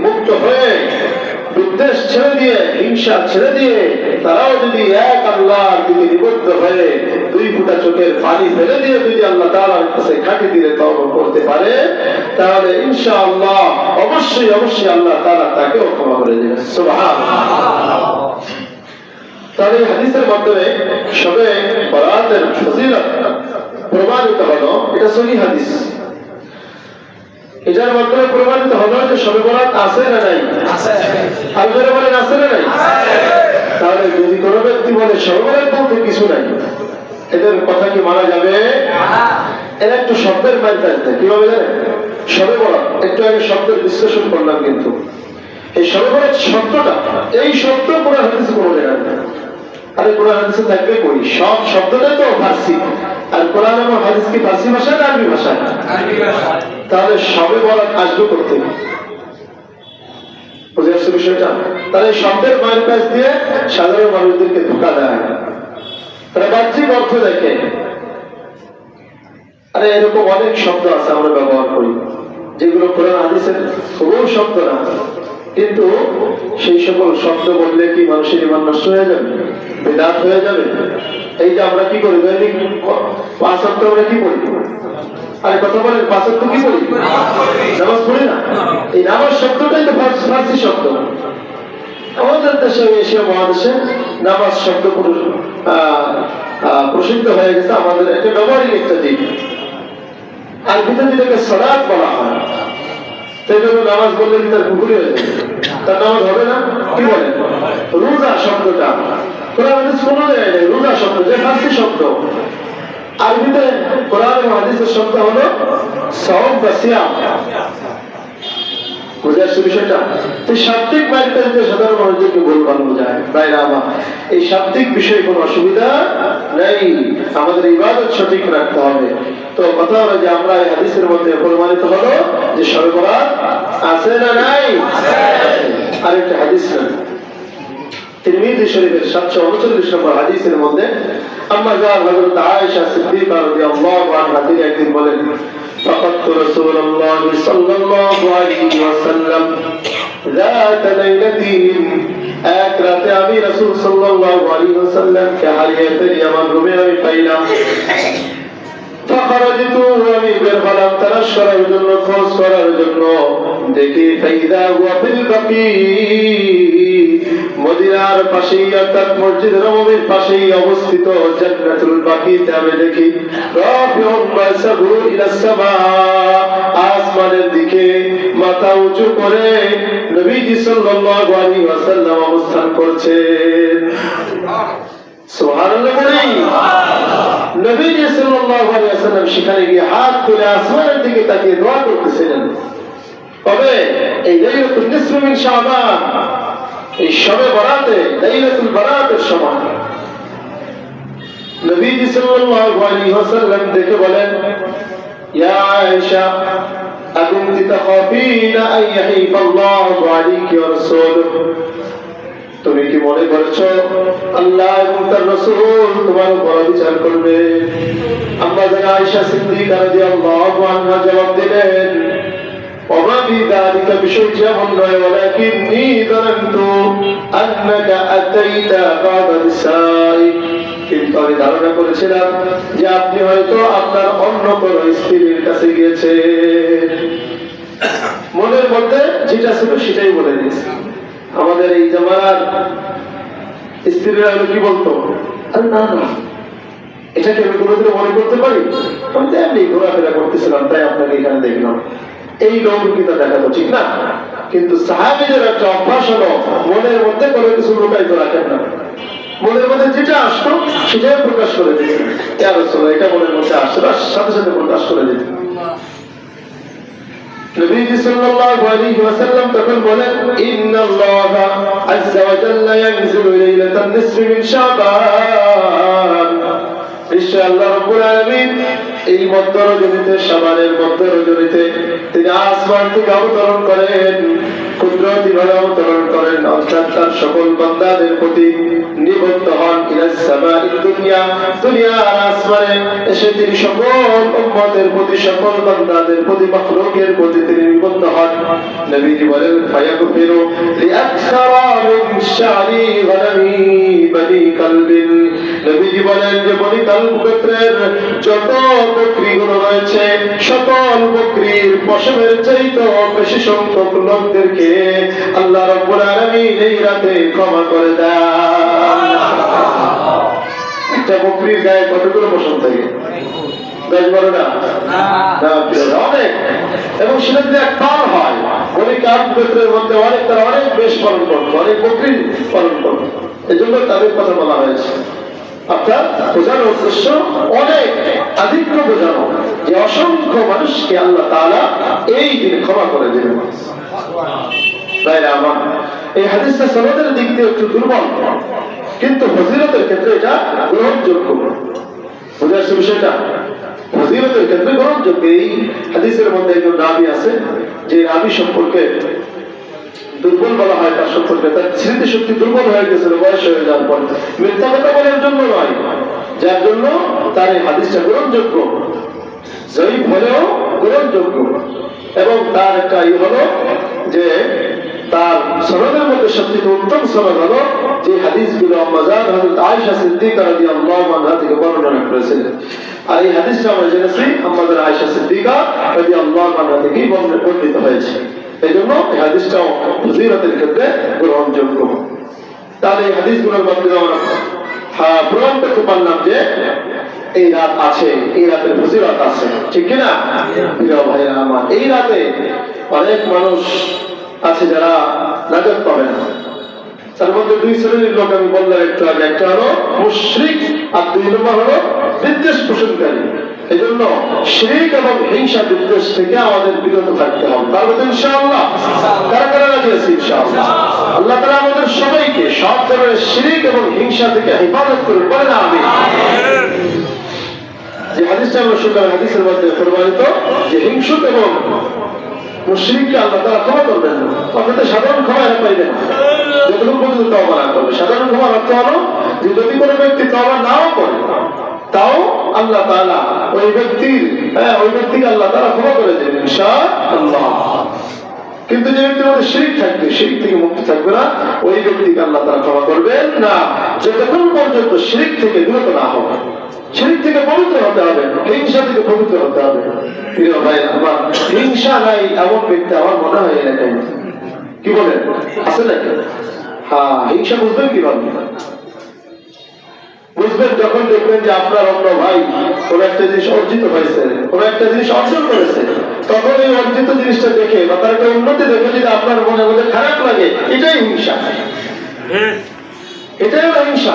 মুক্ত হয়ে বিদ্বেষ ছেড়ে দিয়ে হিংসা ছেড়ে দিয়ে তারাও যদি এক আল্লাহর দিকে নিবদ্ধ হয়ে দুই ফোঁটা চোখের পানি ফেলে দিয়ে যদি আল্লাহ তাআলার কাছে খাঁটি দিলে তওবা করতে পারে তাহলে ইনশাআল্লাহ অবশ্যই অবশ্যই আল্লাহ তাআলা তাকেও ক্ষমা করে দেবেন সুবহানাল্লাহ তাহলে হাদিসের মাধ্যমে শবে বরাতের ফজিলত প্রমাণিত হলো এটা সহিহ হাদিস এটার মাধ্যমে প্রমাণিত হলো যে শবে বরাত আছে না নাই আছে আল্লাহর বলেন আছে না নাই আছে তাহলে যদি কোনো ব্যক্তি বলে শবে বরাত বলতে কিছু নাই এদের কথা কি মানা যাবে না এর একটু শব্দের মাইল থাকতে কিভাবে জানেন শবে বরাত একটু আগে শব্দের বিশ্লেষণ করলাম কিন্তু এই শবে বরাত শব্দটা এই শব্দ কোরআন হাদিসে কোনো জায়গায় নেই আরে কোরআন হাদিসে থাকবে কই সব শব্দটা তো ফারসি আর কোরআন এবং হাদিস কি ফারসি ভাষা না আরবি ভাষা আরবি ভাষা তাহলে শবে বরাত আসবে করতে বুঝে আসছে বিষয়টা তাহলে শব্দের মাইল পাশ দিয়ে সাধারণ মানুষদেরকে ধোঁকা দেয় তারা বাহ্যিক অর্থ দেখে আরে এরকম অনেক শব্দ আছে আমরা ব্যবহার করি যেগুলো কোরআন হাদিসের কোনো শব্দ না কিন্তু সেই সকল শব্দ বললে কি মানুষের ঈমান নষ্ট হয়ে যাবে বিদআত হয়ে যাবে এই যে আমরা কি করি দৈনিক 5 ওয়াক্ত আমরা কি পড়ি আরে কথা বলেন 5 ওয়াক্ত কি পড়ি নামাজ পড়ি না এই নামাজ শব্দটাই তো ফারসি শব্দ আমাদের দেশে এশিয়া মহাদেশে নামাজ শব্দ প্রসিদ্ধ হয়ে গেছে আমাদের একটা ব্যবহারিক একটা দিক আর ভিতরে যেটাকে সালাত বলা হয় সেই জন্য নামাজ বললে কি তার কুফরি হয়ে যাবে তার নামাজ হবে না কি বলেন রোজা শব্দটা কোরআন হাদিস কোনো জায়গায় নেই। রোজা শব্দ যে ফার্সি শব্দ, আরবিতে কোরআন এবং হাদিসের শব্দ হলো সাওম বা সিয়াম। বুঝে আসছে বিষয়টা? তো শাব্দিক বাড়িতে সাধারণ মানুষদেরকে ভুলভাল বোঝায়। তাই না আমার এই শাব্দিক বিষয়ে কোনো অসুবিধা নেই, আমাদের ইবাদত সঠিক রাখতে হবে। তো কথা হলো যে আমরা এই হাদিসের মধ্যে প্রমাণিত হলো যে শবে বরাত আছে না নাই? আরেকটা হাদিস তিরমিজি শরীফের 739 নম্বর হাদিসের মধ্যে আম্মা জান হযরত আয়েশা সিদ্দিকা রাদিয়াল্লাহু আনহা তিনি একদিন বলেন, فقدت رسول الله صلى الله عليه وسلم ذات ليلة এক রাতে আমি রাসূল সাল্লাল্লাহু আলাইহি ওয়াসাল্লামকে হারিয়ে ফেলি, আমার রুমে আমি পাইলাম। فخرجت আমি বের হলাম তালাশ করার জন্য, খোঁজ করার জন্য। দেখি ফাইদা হুয়া ফিল বাকি, মদিনার পাশেই অর্থাৎ মসজিদ নববীর পাশেই অবস্থিত জান্নাতুল বাকিতে আমি দেখি রাফিউন বাসাহু ইলা সামা, আসমানের দিকে মাথা উঁচু করে নবীজি সাল্লাল্লাহু আলাইহি ওয়াসাল্লাম অবস্থান করছেন। সুবহানাল্লাহ বলেন। নবীজি সাল্লাল্লাহু আলাইহি ওয়াসাল্লাম সেখানে গিয়ে হাত তুলে আসমানের দিকে তাকিয়ে দোয়া করতেছিলেন। তবে এই লাইলাতুল নিসফ মিন শাবান, এই শবে বরাতে লাইলাতুল বরাতের সময় নবীজি সাল্লাল্লাহু আলাইহি ওয়াসাল্লাম দেখে বলেন, ইয়া আয়েশা আকুনতি তাখাফিনা আন ইয়াহিফাল্লাহু আলাইকি ওয়া রাসূলুহু, তুমি কি মনে করছো আল্লাহ এবং তার রাসূল তোমার উপর বিচার করবে? আম্মা জান আয়েশা সিদ্দিকা রাদিয়াল্লাহু আনহা জবাব দিলেন, ওমা বিযালিকা, বিষয়টি এমন নয়, ওয়ালাকিন্নী যানানতু আন্নাকা আতাইতা বা'দা নিসাই, কিন্তু আমি ধারণা করেছিলাম যে আপনি হয়তো আপনার অন্য কোনো স্ত্রীর কাছে গিয়েছেন। মনের মধ্যে যেটা ছিল সেটাই বলে দিয়েছে। আমাদের এই জামানার স্ত্রীরা কি বলতো, আরে না না, এটাকে আমি কোনোদিনও মনে করতে পারি, আমি তো এমনি ঘোরাফেরা করতেছিলাম তাই আপনাকে এখানে দেখলাম, এই লৌকিকতা দেখাতো, ঠিক না? কিন্তু সাহাবীদের একটা অভ্যাস হলো মনের মধ্যে কোনো কিছু লুকায়িত রাখেন না, মনের মধ্যে যেটা আসতো সেটাই প্রকাশ করে দিতেন। ইয়া রাসূলুল্লাহ, এটা মনের মধ্যে আসছে, সাথে সাথে প্রকাশ করে দিতেন। নবীজি সাল্লাল্লাহু আলাইহি ওয়াসাল্লাম তখন বলেন, ইন্নাল্লাহা আযজা ওয়া জাল্লা ইয়ানজিলু লাইলাতান নিসফি মিন শাবান, নিশ্চয় আল্লাহ রাব্বুল আলামিন এই মধ্য রজনীতে, শাবানের মধ্য রজনীতে তিনি আসমান থেকে অবতরণ করেন, কুদরতিভাবে অবতরণ করেন, অর্থাৎ তার সকল বান্দাদের প্রতি নিবদ্ধ হন। ইলাস সামাঈদ দুনিয়া, দুনিয়ার আসমানে এসে তিনি সকল উম্মতের প্রতি, সকল বান্দাদের প্রতি, মাখলুকের প্রতি তিনি নিবদ্ধ হন। নবীজি বলেন, ফায়াগফিরু লিআকসারা মিন শারি গনামি বনি কালবিন, নবীজি বলেন যে বনি কালব গোত্রের যত বকরিগুলো রয়েছে, সকল বকরির পশমের চাইতে বেশি সংখ্যক লোকদেরকে আল্লাহ রাব্বুল আলামিন এই রাতে ক্ষমা করে দেন। একটা বকরির গায়ে কতগুলো পশম থাকে? 10-12টা? অনেক। এবং সেটা যদি একবার হয়, বনি কালব গোত্রের মধ্যে অনেক, তারা অনেক বেশ পালন করতো, অনেক বকরি পালন করতো, এই জন্য তাদের কথা বলা হয়েছে। অর্থাৎ বোঝানোর উদ্দেশ্য অনেক আধিক্য বোঝানো যে অসংখ্য মানুষকে আল্লাহ তাআলা এই দিন ক্ষমা করে দিবেন। তাই আমার এই হাদিসটা সনদের দিক দিয়ে একটু দুর্বল, কিন্তু ফজিলতের ক্ষেত্রে এটা গ্রহণযোগ্য। বুঝে আসছে বিষয়টা? ফজিলতের ক্ষেত্রে গ্রহণযোগ্য। এই হাদিসের মধ্যে একজন রাবী আছে, যে রাবী সম্পর্কে দুর্বল বলা হয়, তার সম্পর্কে তার স্মৃতিশক্তি দুর্বল হয়ে গেছিল বয়স হয়ে যাওয়ার পর, মিথ্যা কথা বলার জন্য নয়, যার জন্য তার এই হাদিসটা গ্রহণযোগ্য, জয়ীফ হলেও গ্রহণযোগ্য। এবং তার একটা হলো যে তার সনদের মধ্যে সবচেয়ে উত্তম সনদ হলো যে হাদিসগুলো আম্মা জান হযরত আয়েশা সিদ্দিকা রাদিয়াল্লাহু আনহা থেকে বর্ণনা করেছিলেন। আর এই হাদিসটা আমরা জেনেছি আম্মা জান আয়েশা সিদ্দিকা রাদিয়াল্লাহু আনহা থেকেই বর্ণিত হয়েছে। এই জন্য এই হাদিসটাও ফজিলতের ক্ষেত্রে গ্রহণযোগ্য। তাহলে এই হাদিসগুলোর মধ্যে আমরা প্রমাণ করতে পারলাম যে এই রাত আছে, এই রাতের ফজিলত আছে, ঠিক কিনা? প্রিয় ভাইরা আমার, এই রাতে অনেক মানুষ আছে যারা নাজাত পাবে না, তার মধ্যে দুই শ্রেণীর লোক আমি বললাম একটু আগে, একটা হলো মুশরিক আর দুই নম্বর হলো বিদ্বেষ পোষণকারী। এই জন্য শিরক এবং হিংসা বিদ্বেষ থেকে আমাদের বিরত থাকতে হবে। পারবো তো ইনশাআল্লাহ? কারা কারা রাজি আছে ইনশাআল্লাহ? আল্লাহ তাআলা আমাদের সবাইকে সব ধরনের শিরক এবং হিংসা থেকে হেফাজত করুন, বলেন আমিন। যে হাদিসটা আমরা শুনলাম, হাদিসের মধ্যে প্রমাণিত যে হিংসুক এবং মুশরিককে আল্লাহ তাআলা ক্ষমা করবেন না, অর্থাৎ সাধারণ ক্ষমা এরা পাইবেন না যতক্ষণ পর্যন্ত তওবা না করবে। সাধারণ ক্ষমার অর্থ হলো যে যদি কোনো ব্যক্তি তওবা নাও করে তাও আল্লাহ তাআলা ওই ব্যক্তিকে আল্লাহ তাআলা ক্ষমা করে দেবেন ইনশাআল্লাহ। কিন্তু যে ব্যক্তির মধ্যে শিরক থাকবে, শিরক থেকে মুক্ত থাকবে না, ওই ব্যক্তিকে আল্লাহ তাআলা ক্ষমা করবেন না যতক্ষণ পর্যন্ত শিরক থেকে বিরত না হবে। শিরক থেকে পবিত্র হতে হবে, হিংসা থেকে পবিত্র হতে হবে। প্রিয় ভাই আমার, হিংসা নাই এমন ব্যক্তি আমার মনে হয় এলাকায় কি বলেন আছে নাকি? হ্যাঁ, হিংসা বুঝবেন কিভাবে? বুঝবেন যখন দেখবেন যে আপনার অন্য ভাই কোন একটা জিনিস অর্জিত হয়েছে, কোন একটা জিনিস অর্জন করেছে, তখন এই অর্জিত জিনিসটা দেখে বা তার একটা উন্নতি দেখে যদি আপনার মনে মধ্যে খারাপ লাগে, এটাই হিংসা, এটাই হলো হিংসা।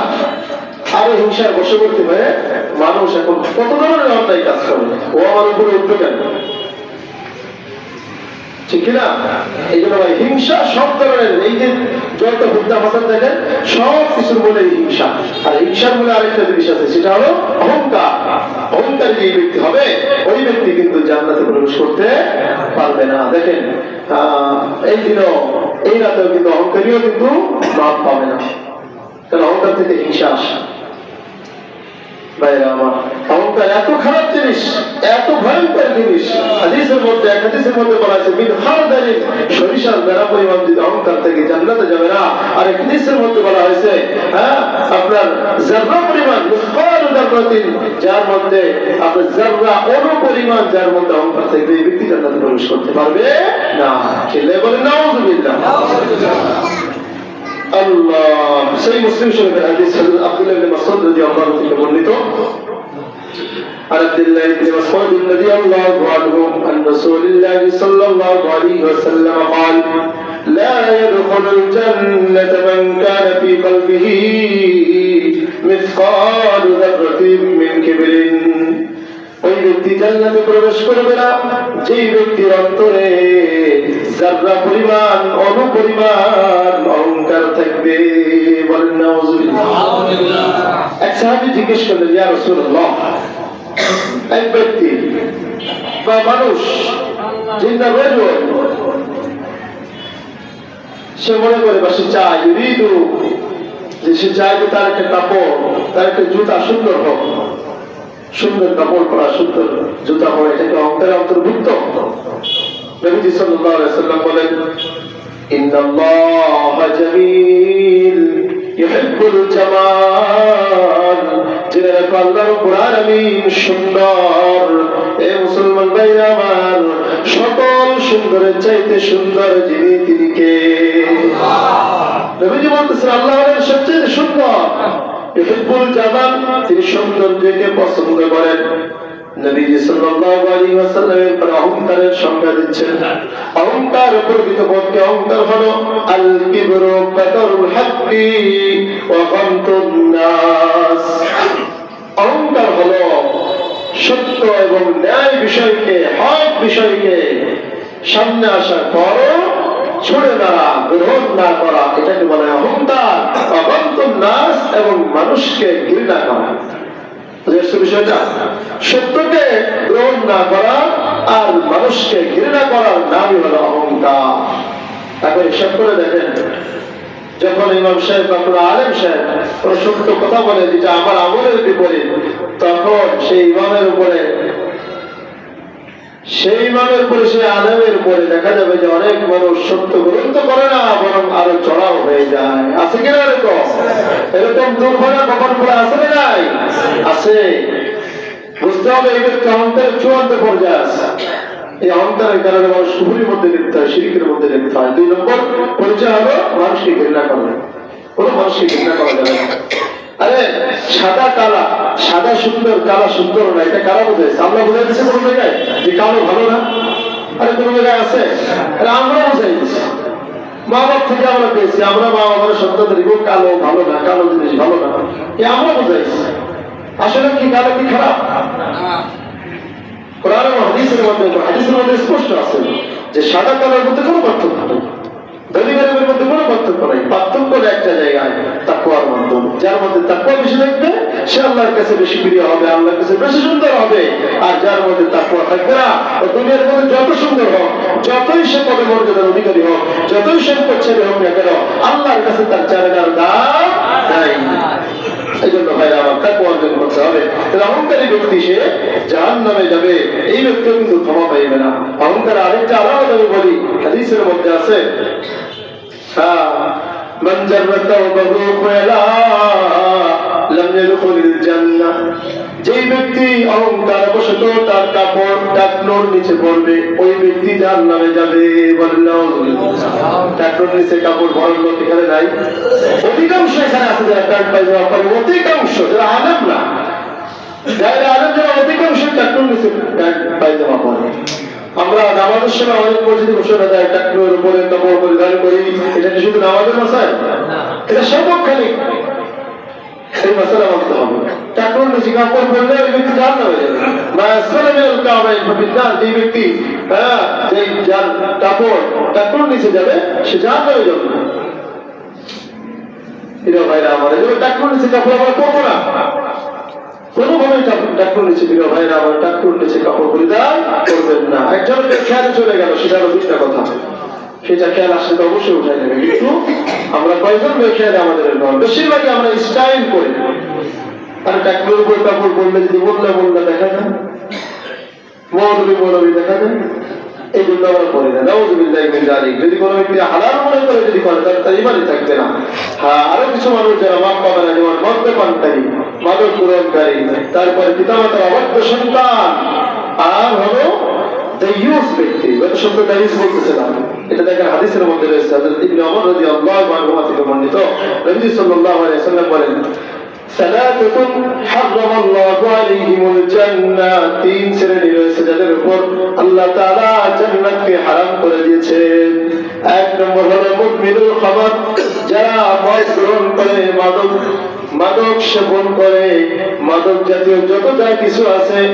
আর এই হিংসার বশবর্তী হয়ে মানুষ এখন কত ধরনের অন্যায় কাজ করে, ও আমার উপরে উঠবে কেন, ঠিক কিনা? এই জন্য ভাই হিংসা সব ধরনের, এই যে যত হুদ্দা ফাসাদ দেখেন সব কিছুর মূলে হিংসা। আর হিংসার মূলে আরেকটা জিনিস আছে, সেটা হলো অহংকার। অহংকারী যে ব্যক্তি হবে ওই ব্যক্তি কিন্তু জান্নাতে প্রবেশ করতে পারবে না। দেখেন এই দিনও এই রাতেও কিন্তু অহংকারীও কিন্তু মাপ পাবে না, কারণ অহংকার থেকে হিংসা আসে। ভাইরা আমার, অহংকার এত খারাপ জিনিস, এত ভয়ঙ্কর জিনিস। হাদিসের মধ্যে এক হাদিসের মধ্যে বলা আছে মিন খারদালিন, সরিষার দানা পরিমাণ যদি অহংকার থেকে জান্নাতে যাবে না। আর এক হাদিসের মধ্যে বলা হয়েছে আপনার যাররা পরিমাণ, মিসকাল যাররাতিন, যার মধ্যে আপনার যাররা অণু পরিমাণ যার মধ্যে অহংকার থেকে এই ব্যক্তি জান্নাতে প্রবেশ করতে পারবে না। ছেলে বলে নাউযুবিল্লাহ। আল্লাহ সেই মুসলিম শরীফের হাদিস হযরত আব্দুল্লাহ ইবনে মাসউদ রাদিয়াল্লাহু আনহু থেকে বর্ণিত। আর আব্দুল্লাহ ইবনে মাসউদ রাদিয়াল্লাহু আনহু আন রাসূলুল্লাহ সাল্লাল্লাহু আলাইহি ওয়াসাল্লাম قال لا يدخل الجنة من كان في قلبه مثقال ذرة من كبر। ওই ব্যক্তি জান্নাতে প্রবেশ করবে না যেই ব্যক্তির অন্তরে যাররা পরিমাণ, অণু পরিমাণ অহংকার থাকবে। বলেন নাউযুবিল্লাহ। এক সাহাবী জিজ্ঞেস করলেন, ইয়া রাসূলুল্লাহ, এক ব্যক্তি বা মানুষ জিন্দা রইল, সে মনে করে বা সে চায়, ইউরিদু, যে সে চায় যে তার একটা কাপড়, তার একটা জুতা সুন্দর হোক, সুন্দর কাপড় পরা, সুন্দর জুতা পরা, এটাকে অহংকারের অন্তর্ভুক্ত? নবীজি সাল্লাল্লাহু আলাইহি ওয়াসাল্লাম বলেন, ইন্নাল্লাহা জামিল ইউহিব্বুল জামাল। জেনে রাখো আল্লাহ রাব্বুল আলামিন সুন্দর। এ মুসলমান ভাইরা আমার, সকল সুন্দরের চাইতে সুন্দর যিনি, তিনি কে? নবীজি বলতেছেন আল্লাহ হলেন সবচেয়ে সুন্দর। ইউহিব্বুল জামাল, তিনি সৌন্দর্যকে পছন্দ করেন। নবীজি সাল্লাল্লাহু আলাইহি ওয়াসাল্লামের পর অহংকারের সংজ্ঞা দিচ্ছেন। অহংকার প্রকৃতপক্ষে অহংকার হলো আল কিবরু বাতারুল হাক্কি ওয়া গামতুন নাস। অহংকার হলো সত্য এবং ন্যায় বিষয়কে, হক বিষয়কে সামনে আসার পরও ছুড়ে না, গ্রহণ না করা, এটাকে বলা হয় অহংকার। ওয়া গামতুন নাস, এবং মানুষকে ঘৃণা করা। বিষয়টা সত্যকে গ্রহণ না করা আর মানুষকে ঘৃণা করার নামই হলো অহংকার। তাকে হিসাব করে দেখেন, যখন ইমাম সাহেব বা আলেম সাহেব কোন সত্য কথা বলে যেটা আমার আমলের বিপরীত, তখন সেই ইমামের উপরে, সেই আলেমের উপরে দেখা যাবে যে অনেক মানুষ সত্য গ্রহণ তো করে না, বরং আরো চড়াও হয়ে যায়। আছে কিনা এরকম? এরকম দুর্ঘটনা কখন পরে আছে না? নাই, আছে। বুঝতে হবে এই ব্যক্তি অহংকারের চূড়ান্ত পর্যায়ে আছে। এই অহংকারের কারণে মানুষ কুফরির মধ্যে লিপ্ত হয়, শিরকের মধ্যে লিপ্ত হয়। 2 নম্বর পরিচয় হলো মানুষকে ঘৃণা করা। কোনো মানুষকে ঘৃণা করা যাবে না। আরে সাদা কালা, সাদা সুন্দর, কালা সুন্দর না, এটা কারা বোঝাইছে? আমরা বোঝাই দিচ্ছি কোনো জায়গায় যে কালো ভালো না? আরে কোনো জায়গায় আছে? আরে আমরা বোঝাই দিচ্ছি। মা বাপ থেকে আমরা পেয়েছি, আমরা মা বাবার সন্তানদের কালো ভালো না, কালো জিনিস ভালো না, এ আমরা বোঝাইছি। আসলে কি কালো কি খারাপ? কোরআন এবং হাদিসের মধ্যে স্পষ্ট আছে যে সাদা কালোর মধ্যে কোনো পার্থক্য নেই, ধনী গরিবের মধ্যে কোনো পার্থক্য নেই। পার্থক্য একটা জায়গায়, তাকওয়ার মাধ্যমে। যার মধ্যে তাকওয়া বেশি থাকবে সে আল্লাহর কাছে বেশি প্রিয় হবে, আল্লাহর কাছে বেশি সুন্দর হবে। আর যার মধ্যে তাকওয়া থাকবে না, ও দুনিয়ার মধ্যে যত সুন্দর হোক, যতই সে পদে মর্যাদার অধিকারী হোক, যতই সম্পদশালী হোক না কেন, আল্লাহর কাছে তার চারাগার দাম নাই। এই জন্য ভাইরা আমার তাকওয়া অর্জন করতে হবে। তাহলে অহংকারী ব্যক্তি সে জাহান্নামে যাবে, এই ব্যক্তি কিন্তু ক্ষমা পাইবে না। অহংকার আরেকটা আলাদা আমি বলি, হাদিসের মধ্যে আছে, من جر ثوبه خيلا لم يدخل الجنة। যেই ব্যক্তি অহংকার বশত তার কাপড় টাকনোর নিচে পড়বে, ওই ব্যক্তি জাহান্নামে যাবে। বললেন টাকনোর নিচে কাপড় ভরল এখানে নাই, অধিকাংশ এখানে আছে যারা টাক পায়জামা পরে, অধিকাংশ যারা আলেম না, যারা আলেম যারা অধিকাংশ টাকনোর নিচে পায়জামা পরে। আমরা নামাজের সময় অনেক মসজিদে ঘোষণা দেয় টাকনোর উপরে কাপড় পরিধান করি, এটা কি শুধু নামাজের মাসায়? এটা সার্বক্ষণিক। এই মাসালা মানতে হবে। টাকনোর নিচে কাপড় পরলে ওই ব্যক্তি জাহান্নামে হয়ে যাবে। যে ব্যক্তি যার কাপড় টাকনোর নিচে যাবে সে জাহান্নামে যাবে। এটা ভাইরা আমার, এজন্য টাকনোর নিচে কাপড় আমরা পরবো না কোনোভাবে। টাকনোর নিচে প্রিয় ভাইরা আমার, টাকনোর নিচে কাপড় পরিধান করবেন না। একজনের খেয়াল চলে গেল, সেটা হলো দুইটা কথা, সেটা খেয়াল আসলে তো অবশ্যই উঠাই নেবে। কিন্তু আমরা কয়জন খেয়ালে আমাদের বেশিরভাগই আমরা স্টাইল করি। আর টাকনোর উপর কাপড় পরলে যদি বললে দেখা যায়, মৌলবী দেখা যায়, এই জন্য আমরা করি না। নাউযুবিল্লাহি মিন যালিক। যদি কোনো ব্যক্তি হালাল মনে করে যদি করে, তার ঈমানই থাকবে না। হ্যাঁ, আরো কিছু মানুষ যারা মাপ পাবে না, যেমন মদ্যপানকারী, মাদক গ্রহণকারী, তারপরে পিতামাতার অবাধ্য সন্তান, আর হলো দাইয়ুস ব্যক্তি। গত সপ্তাহে দাইয়ুস বলতেছিলাম, এটা দেখেন হাদিসের মধ্যে রয়েছে। হযরত ইবনে ওমর রাদিয়াল্লাহু আনহু থেকে বর্ণিত, নবী সাল্লাল্লাহু আলাইহি ওয়াসাল্লাম বলেন, সালাতুন হারামাল্লাহু আলাইহিমুল জান্নাহ। তিন শ্রেণী রয়েছে যাদের উপর আল্লাহ তাআলা জান্নাতকে হারাম করে দিয়েছেন। এক নম্বর হলো মুদমিনুল খামার, যারা মদ গ্রহণ করে, মাদক সেবন করে, মাদক জাতীয় যত যা কিছু আছে,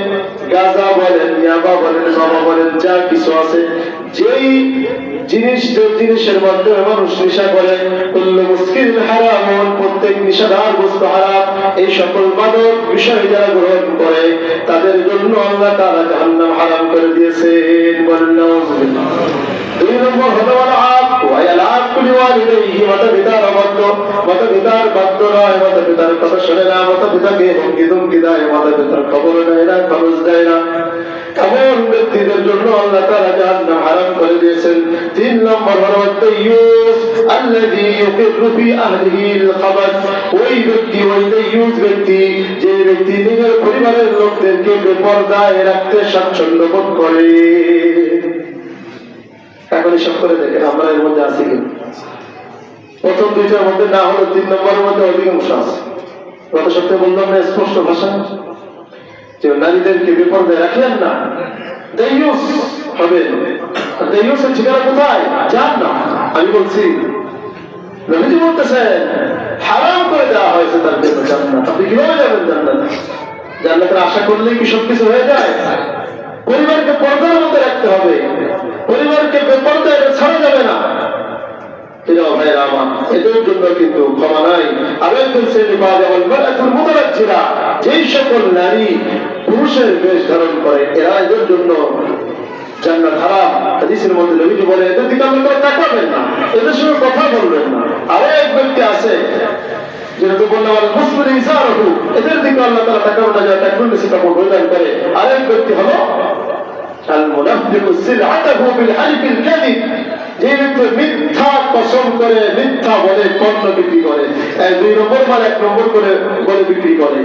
গাঁজা বলেন, ইয়াবা বলেন, মামা বলেন, যা কিছু আছে, যেই জিনিসের মাধ্যমে মানুষ নেশা করে, কুল্লু মুসকিরিন হারামুন, প্রত্যেক নেশাদার বস্তু হারাম। এই সকল মাদক বিষয় যারা গ্রহণ করে তাদের জন্য আল্লাহ তাআলা জাহান্নাম হারাম করে দিয়েছেন। বলেন নাউযুবিল্লাহ। দুই নম্বর হলো মাতা-পিতার অবাধ্য, মাতা-পিতার বাধ্য নয়, মাতা-পিতার কথা শোনে না, মাতা-পিতাকে হুমকি ধমকি দেয়, মাতা-পিতার খবর নেয় না, খরচ দেয় না, এমন ব্যক্তিদের জন্য আল্লাহ তাআলা জাহান্নাম হারাম করে দিয়েছেন। তিন নম্বর হলো দাইয়ুস আল্লাযী ইউকিরু ফি আহলিহিল খাবাস। ওই দাইয়ুস ব্যক্তি, যে ব্যক্তি নিজের পরিবারের লোকদেরকে বেপরদায় রাখতে স্বাচ্ছন্দ্য বোধ করে। এখন এসব করে দেখেন আমরা এর মধ্যে আছি কি? প্রথম দুইটার মধ্যে না হলো তিন নম্বরের মধ্যে অধিকাংশ আছে। গত সপ্তাহে বললাম না স্পষ্ট ভাষা, যে নারীদেরকে বিপর্যয় রাখেন না, দাইয়ুস হবে। দাইয়ুসের ঠিকানা কোথায়? জাহান্নাম। আমি বলছি, নবীজি বলতেছেন হারাম করে দেওয়া হয়েছে তার জন্য জান্নাত। আপনি কিভাবে যাবেন জান্নাত? জান্নাতের আশা করলেই কি সবকিছু হয়ে যায়? পরিবারকে পর্দার মধ্যে রাখতে হবে, পরিবারকে বেপর্দায় ছাড়া যাবে না। এদের জন্য কিন্তু ক্ষমা নাই। আরেকজন শ্রেণী পাওয়া যাবে মুতারাজ্জিলা, যেই সকল নারী পুরুষের বেশ ধারণ করে, এরা এদের জন্য জান্নাত হারাম। হাদিসের মধ্যে নবীজি বলে, এদের দিকে আপনারা তাকাবেন না, এদের সঙ্গে কথা বলবেন না। আরো এক ব্যক্তি আছে, যেহেতু বললাম মুসলিম ইসারহু, এদের দিকে আল্লাহ তাআলা তাকাবেন না, যারা টাকনুর নিচে কাপড় পরিধান করে। আরেক ব্যক্তি হলো আল মুনাফিকু সিলআতাহু বিল হালিফিল কাযিব, যে ব্যক্তি মিথ্যা কসম করে, মিথ্যা বলে পণ্য বিক্রি করে। দুই নম্বর মাল এক নম্বর করে বলে বিক্রি করে।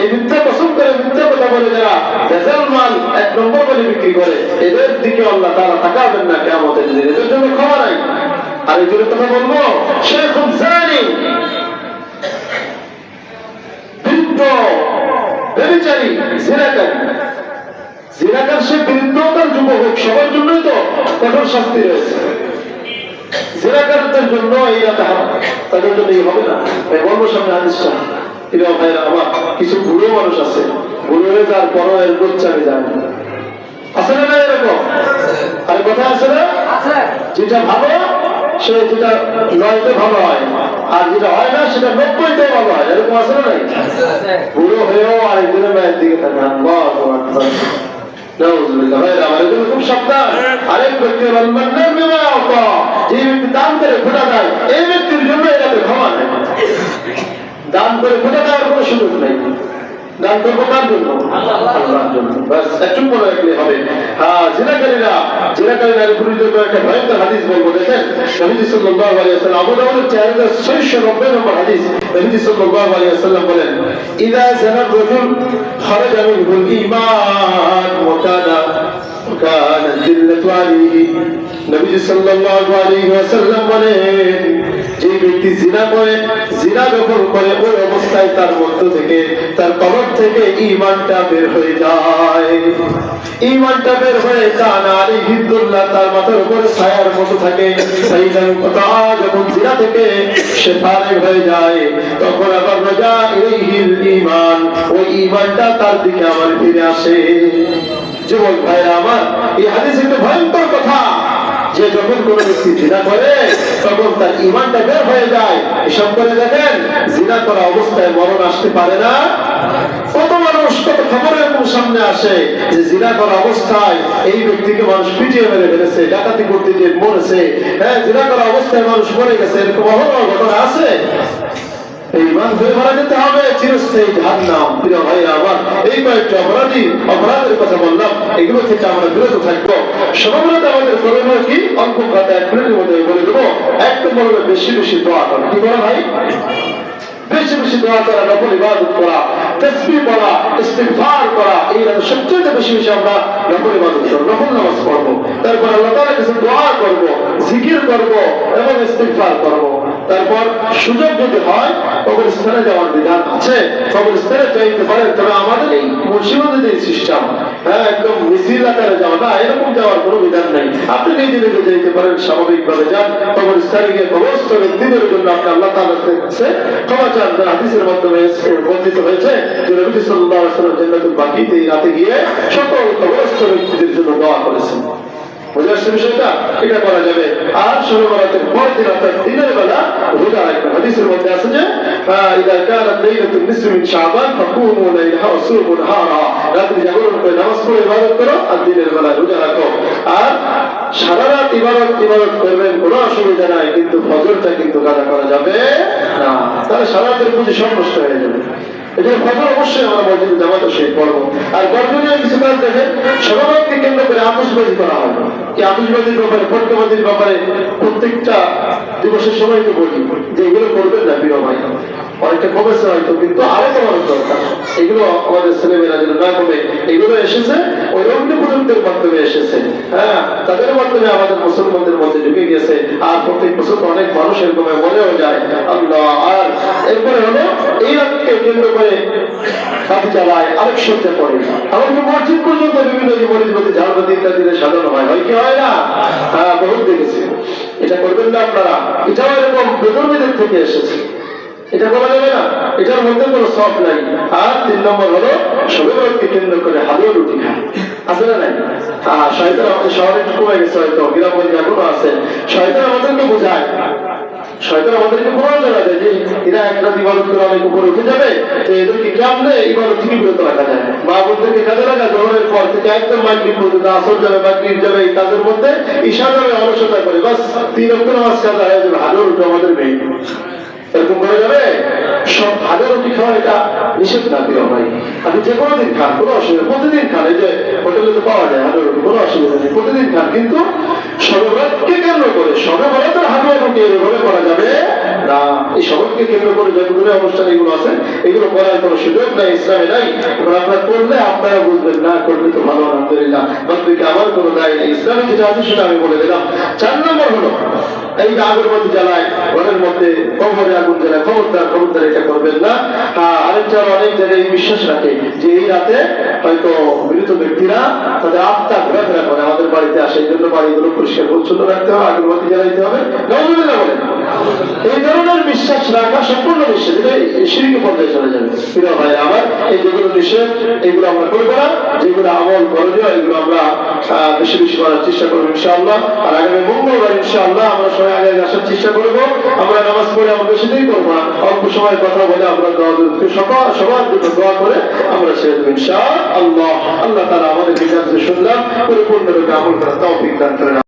এই মিথ্যা কসম করে, মিথ্যা কথা বলে যারা ভেজাল মাল এক নম্বর বলে বিক্রি করে, এদের দিকে আল্লাহ তাআলা তাকাবেন না কিয়ামতের দিনে, এদের জন্য ক্ষমা নাই। আর এই জন্য কথা বলবো, শেখুন জানি, বৃদ্ধ ব্যভিচারী, জিনাকার, সে বৃদ্ধ তার যুবক হোক, সবার জন্যই তো কঠোর শাস্তি রয়েছে। জিনাকারীদের জন্য এই রাতে তাদের জন্য এই হবে না। বলবো সামনে হাদিসটা, প্রিয় ভাইরা আমার, কিছু বুড়ো মানুষ আছে, বুড়ো হয়ে যাওয়ার পরও এর গোচ্চারে যায় না, আছে না এরকম? আর কথা আছে না, যেটা ভালো সে যেটা নয়তে ভালো হয়, আর যেটা হয় না সেটা 90তে ভালো হয়, এরকম আছে না নাই? বুড়ো হয়েও আরেকজনের মায়ের দিকে থাকে, খুব সাবধান। আরেক ব্যক্তি যে ব্যক্তি দান করে ফোটা দেয়, এই ব্যক্তির জন্য এটাতে ক্ষমা নেই। দান করে ফোটা দেওয়ার কোনো সুযোগ নেই। দান করবো কার জন্য? আল্লাহর জন্য। ব্যাস একটু মনে রাখলে হবে। হ্যাঁ, জিনাকারীরা বিরুদ্ধে একটা ভয়ঙ্কর হাদিস বলবো, দেখেন নবীজি সাল্লাল্লাহু আলাইহি ওয়াসাল্লাম, আবু দাউদের 4690 নম্বর হাদিস, নবীজি সাল্লাল্লাহু আলাইহি ওয়াসাল্লাম বলেন, ইযা জানা রাজুল খারাজা মিনহুল ঈমান ওয়া কানা যিল্লাতু আলাইহি। নবীজি সাল্লাল্লাহু আলাইহি ওয়াসাল্লাম বলেন, যে ব্যক্তি জিনা করে, জিনা যখন করে, ওই অবস্থায় তার মধ্য থেকে, তার কবর থেকে ঈমানটা বের হয়ে যায়। ঈমানটা বের হয়ে কানা আলাইহি দুল্লাহ, তার মাথার উপরে ছায়ার মতো থাকে। সাইদান কথা যখন জিনা থেকে সে ফারিগ হয়ে যায়, তখন আবার রাজা ইলাইহিল ঈমান, ওই ঈমানটা তার দিকে আবার ফিরে আসে। যুবক ভাইরা আমার, এই হাদিস একটা ভয়ঙ্কর কথা, যে যখন কোন ব্যক্তি জিনা করে তখন তার ঈমানটা বের হয়ে যায়। এসব করে দেখেন, জিনা করা অবস্থায় মরণ আসতে পারে না। কত মানুষ, কত খবর এরকম সামনে আসে যে জিনা করা অবস্থায় এই ব্যক্তিকে মানুষ পিটিয়ে মেরে ফেলেছে, ডাকাতি করতে গিয়ে মরেছে। হ্যাঁ, জিনা করা অবস্থায় মানুষ মরে গেছে, এরকম অহরহ ঘটনা আছে। ঈমান ধরে মারা যেতে হবে, চিরস্থায়ী জাহান্নাম। প্রিয় ভাইরা আমার, এই কয়েকটা অপরাধের কথা বললাম, এগুলো থেকে আমরা বিরত থাকবো। সর্বপ্রথম আমাদের করণীয় কি? অল্প কথা 1 মিনিটের মধ্যে বলে দেবো। একটা বলবে বেশি বেশি দোয়া করা। কি বলা ভাই? বেশি বেশি দোয়া করা, নফল ইবাদত করা, তাসবিহ পড়া, ইস্তিগফার করা। এই সবচেয়ে বেশি বেশি আমরা নফল ইবাদত করব, নফল নামাজ পড়বো, তারপর আল্লাহ তাআলার কাছে দোয়া করব, জিকির করব এবং ইস্তিগফার করব। তারপর সুযোগ যদি হয় কবরস্থানে যাওয়ার বিধান আছে, কবরস্থানে যাইতে পারেন। তবে আমাদের এই মুন্সিগঞ্জের যে সিস্টেম, হ্যাঁ, একদম মিছিল আকারে যাওয়া না, এরকম যাওয়ার কোনো বিধান নেই। আপনি নিজে নিজে যেতে পারেন, স্বাভাবিকভাবে যান কবরস্থানে গিয়ে। কবরস্থ ব্যক্তিদের জন্য আপনি আল্লাহ তাআলার কাছে ক্ষমা চান। হাদিসের মাধ্যমে বর্ণিত হয়েছে যে নবী সাল্লাল্লাহু আলাইহি ওয়াসাল্লাম জান্নাতুল বাকিতে এই রাতে গিয়ে সকল কবরস্থ ব্যক্তিদের জন্য দোয়া করেছেন। বুঝে আসছে বিষয়টা? এটা করা যাবে। আর শবে-বরাতের পর দিন অর্থাৎ দিনের বেলা রোজা রাখবেন। হাদিসের মধ্যে আছে যে ইযা কানাত লাইলাতুন নিসফি মিন শাবান ফাকুমু লাইলাহা ওয়া সুমু নাহারা, রাতে জাগরণ করে নামাজ পড়ে ইবাদত করো আর দিনের বেলা রোজা রাখো। আর সারা রাত ইবাদত করবেন, কোনো অসুবিধা নাই, কিন্তু ফজরটা কিন্তু কাজা করা যাবে না, তাহলে সারা রাতের পুঁজি সব নষ্ট হয়ে যাবে। এটা ফজর অবশ্যই আমরা মসজিদে জামাতের সহিত পড়বো। আর বর্জনীয় কিছু কাজ দেখেন, সমাজকে কেন্দ্র করে আতশবাজি করা হয়। এই আতশবাজির ব্যাপারে, পটকাবাজির ব্যাপারে প্রত্যেকটা দিবসের সময় তো বলি যে এগুলো করবেন না প্রিয় ভাই। অনেকটা কমেছে হয়তো, কিন্তু আরো কমানোর দরকার। এগুলো আমাদের ছেলেমেয়েরা যেন না কমে। এগুলো এসেছে ওই অন্য প্রযুক্তির মাধ্যমে এসেছে, হ্যাঁ, তাদের মাধ্যমে আমাদের মুসলমানদের মধ্যে ঢুকে গেছে। আর প্রত্যেক বছর অনেক মানুষ এরকম মনেও যায় আল্লাহ। আর এরপরে হলো এই রাতকে কেন্দ্র করে কাজে চালায়, আরেক সজ্জা করে, এমনকি মসজিদ পর্যন্ত বিভিন্ন মসজিদে ঝাড়বাতি ইত্যাদি সাজানো হয়। হয় কি হয় না? হ্যাঁ, বহুত দেখেছি। এটা করবেন না আপনারা। এটাও এরকম বেতনবিদের থেকে এসেছে, এটা করা যাবে না, এটার মধ্যে কোনো সফ নাই। আর 3 নম্বর হলো শবে-বরাতকে কেন্দ্র করে হালুয়া রুটি খায়, আছে না নাই? শয়তান আমাদের শহরে একটু কমে গেছে, হয়তো গ্রামগঞ্জে এখনো আছে। শয়তান আমাদেরকে বোঝায়, শয়তান আমাদেরকে প্ররোচনা দেয় যে এরা একটা ইবাদত করে অনেক উপরে উঠে যাবে, তো এদেরকে কেমনে ইবাদত থেকে বিরত রাখা যায়। মা বোনদেরকে কাজে লাগা, জোহরের পর থেকে একদম মাগরিব পর্যন্ত, আসর যাবে, মাগরিব যাবে, এই কাজের মধ্যে ঈশা যাবে, অলসতা করে, বাস 3 ওয়াক্ত নামাজ কাজা হয়ে যাবে। হালুয়া রুটি আমাদের মেয়ে এরকম করা যাবে? সব হালুয়া রুটি খাওয়া এটা নিষেধ না প্রিয় ভাই। আপনি যে কোনো দিন খান, কোনো অসুবিধা, প্রতিদিন খান। এই যে হোটেলে তো পাওয়া যায় হালুয়া রুটি, কোনো অসুবিধা নেই, প্রতিদিন খান। কিন্তু শবে-বরাতকে কেন্দ্র করে শবে-বরাতের হালুয়া রুটি এভাবে করা যাবে না, এই সবককে কেন্দ্র করে যতগুলো অনুষ্ঠান এগুলো আছে এগুলো করার কোনো সুযোগ নাই, ইসলামে নাই। আপনারা করলে আপনারা বুঝবেন, না করলে তো ভালো, আলহামদুলিল্লাহ, বাকি আমার কোনো দায় নেই। ইসলামে যেটা আছে সেটা আমি বলে দিলাম। 4 নম্বর হলো এই যে আগরবাতি জ্বালায় ঘরের মধ্যে, কবরে আগুন জ্বালায়, খবরদার এটা করবেন না। আরেকটা অনেক জায়গায় বিশ্বাস রাখে যে এই রাতে হয়তো মৃত ব্যক্তিরা তাদের আত্মা ঘোরাফেরা করে, আমাদের বাড়িতে আসে, এই জন্য বাড়িগুলো পরিষ্কার পরিচ্ছন্ন রাখতে হবে, আগরবাতি জ্বালাইতে হবে। নাউজুবিল্লাহ বলেন। এই ধরনের বিশ্বাস রাখা সম্পূর্ণ নিষেধ, এটা শিরকি পর্যায়ে চলে যাবে। প্রিয় ভাই আমার, এই যেগুলো নিষেধ এগুলো আমরা করবো না, যেগুলো আমল করণীয় এগুলো আমরা বেশি বেশি করার চেষ্টা করবো ইনশাআল্লাহ। আর আগামী মঙ্গলবার ইনশাআল্লাহ আমরা সবাই আগে আসার চেষ্টা করবো। আমরা নামাজ পড়ে আমরা বেশি দেরি করবো না, অল্প সময় কথা বলে আমরা সবার জন্য দোয়া করে আমরা ছেড়ে দেবো ইনশাআল্লাহ। আল্লাহ তাআলা আমাদের বিকাশ শুনলাম পরিপূর্ণরূপে আমল করার তৌফিক দান করেন।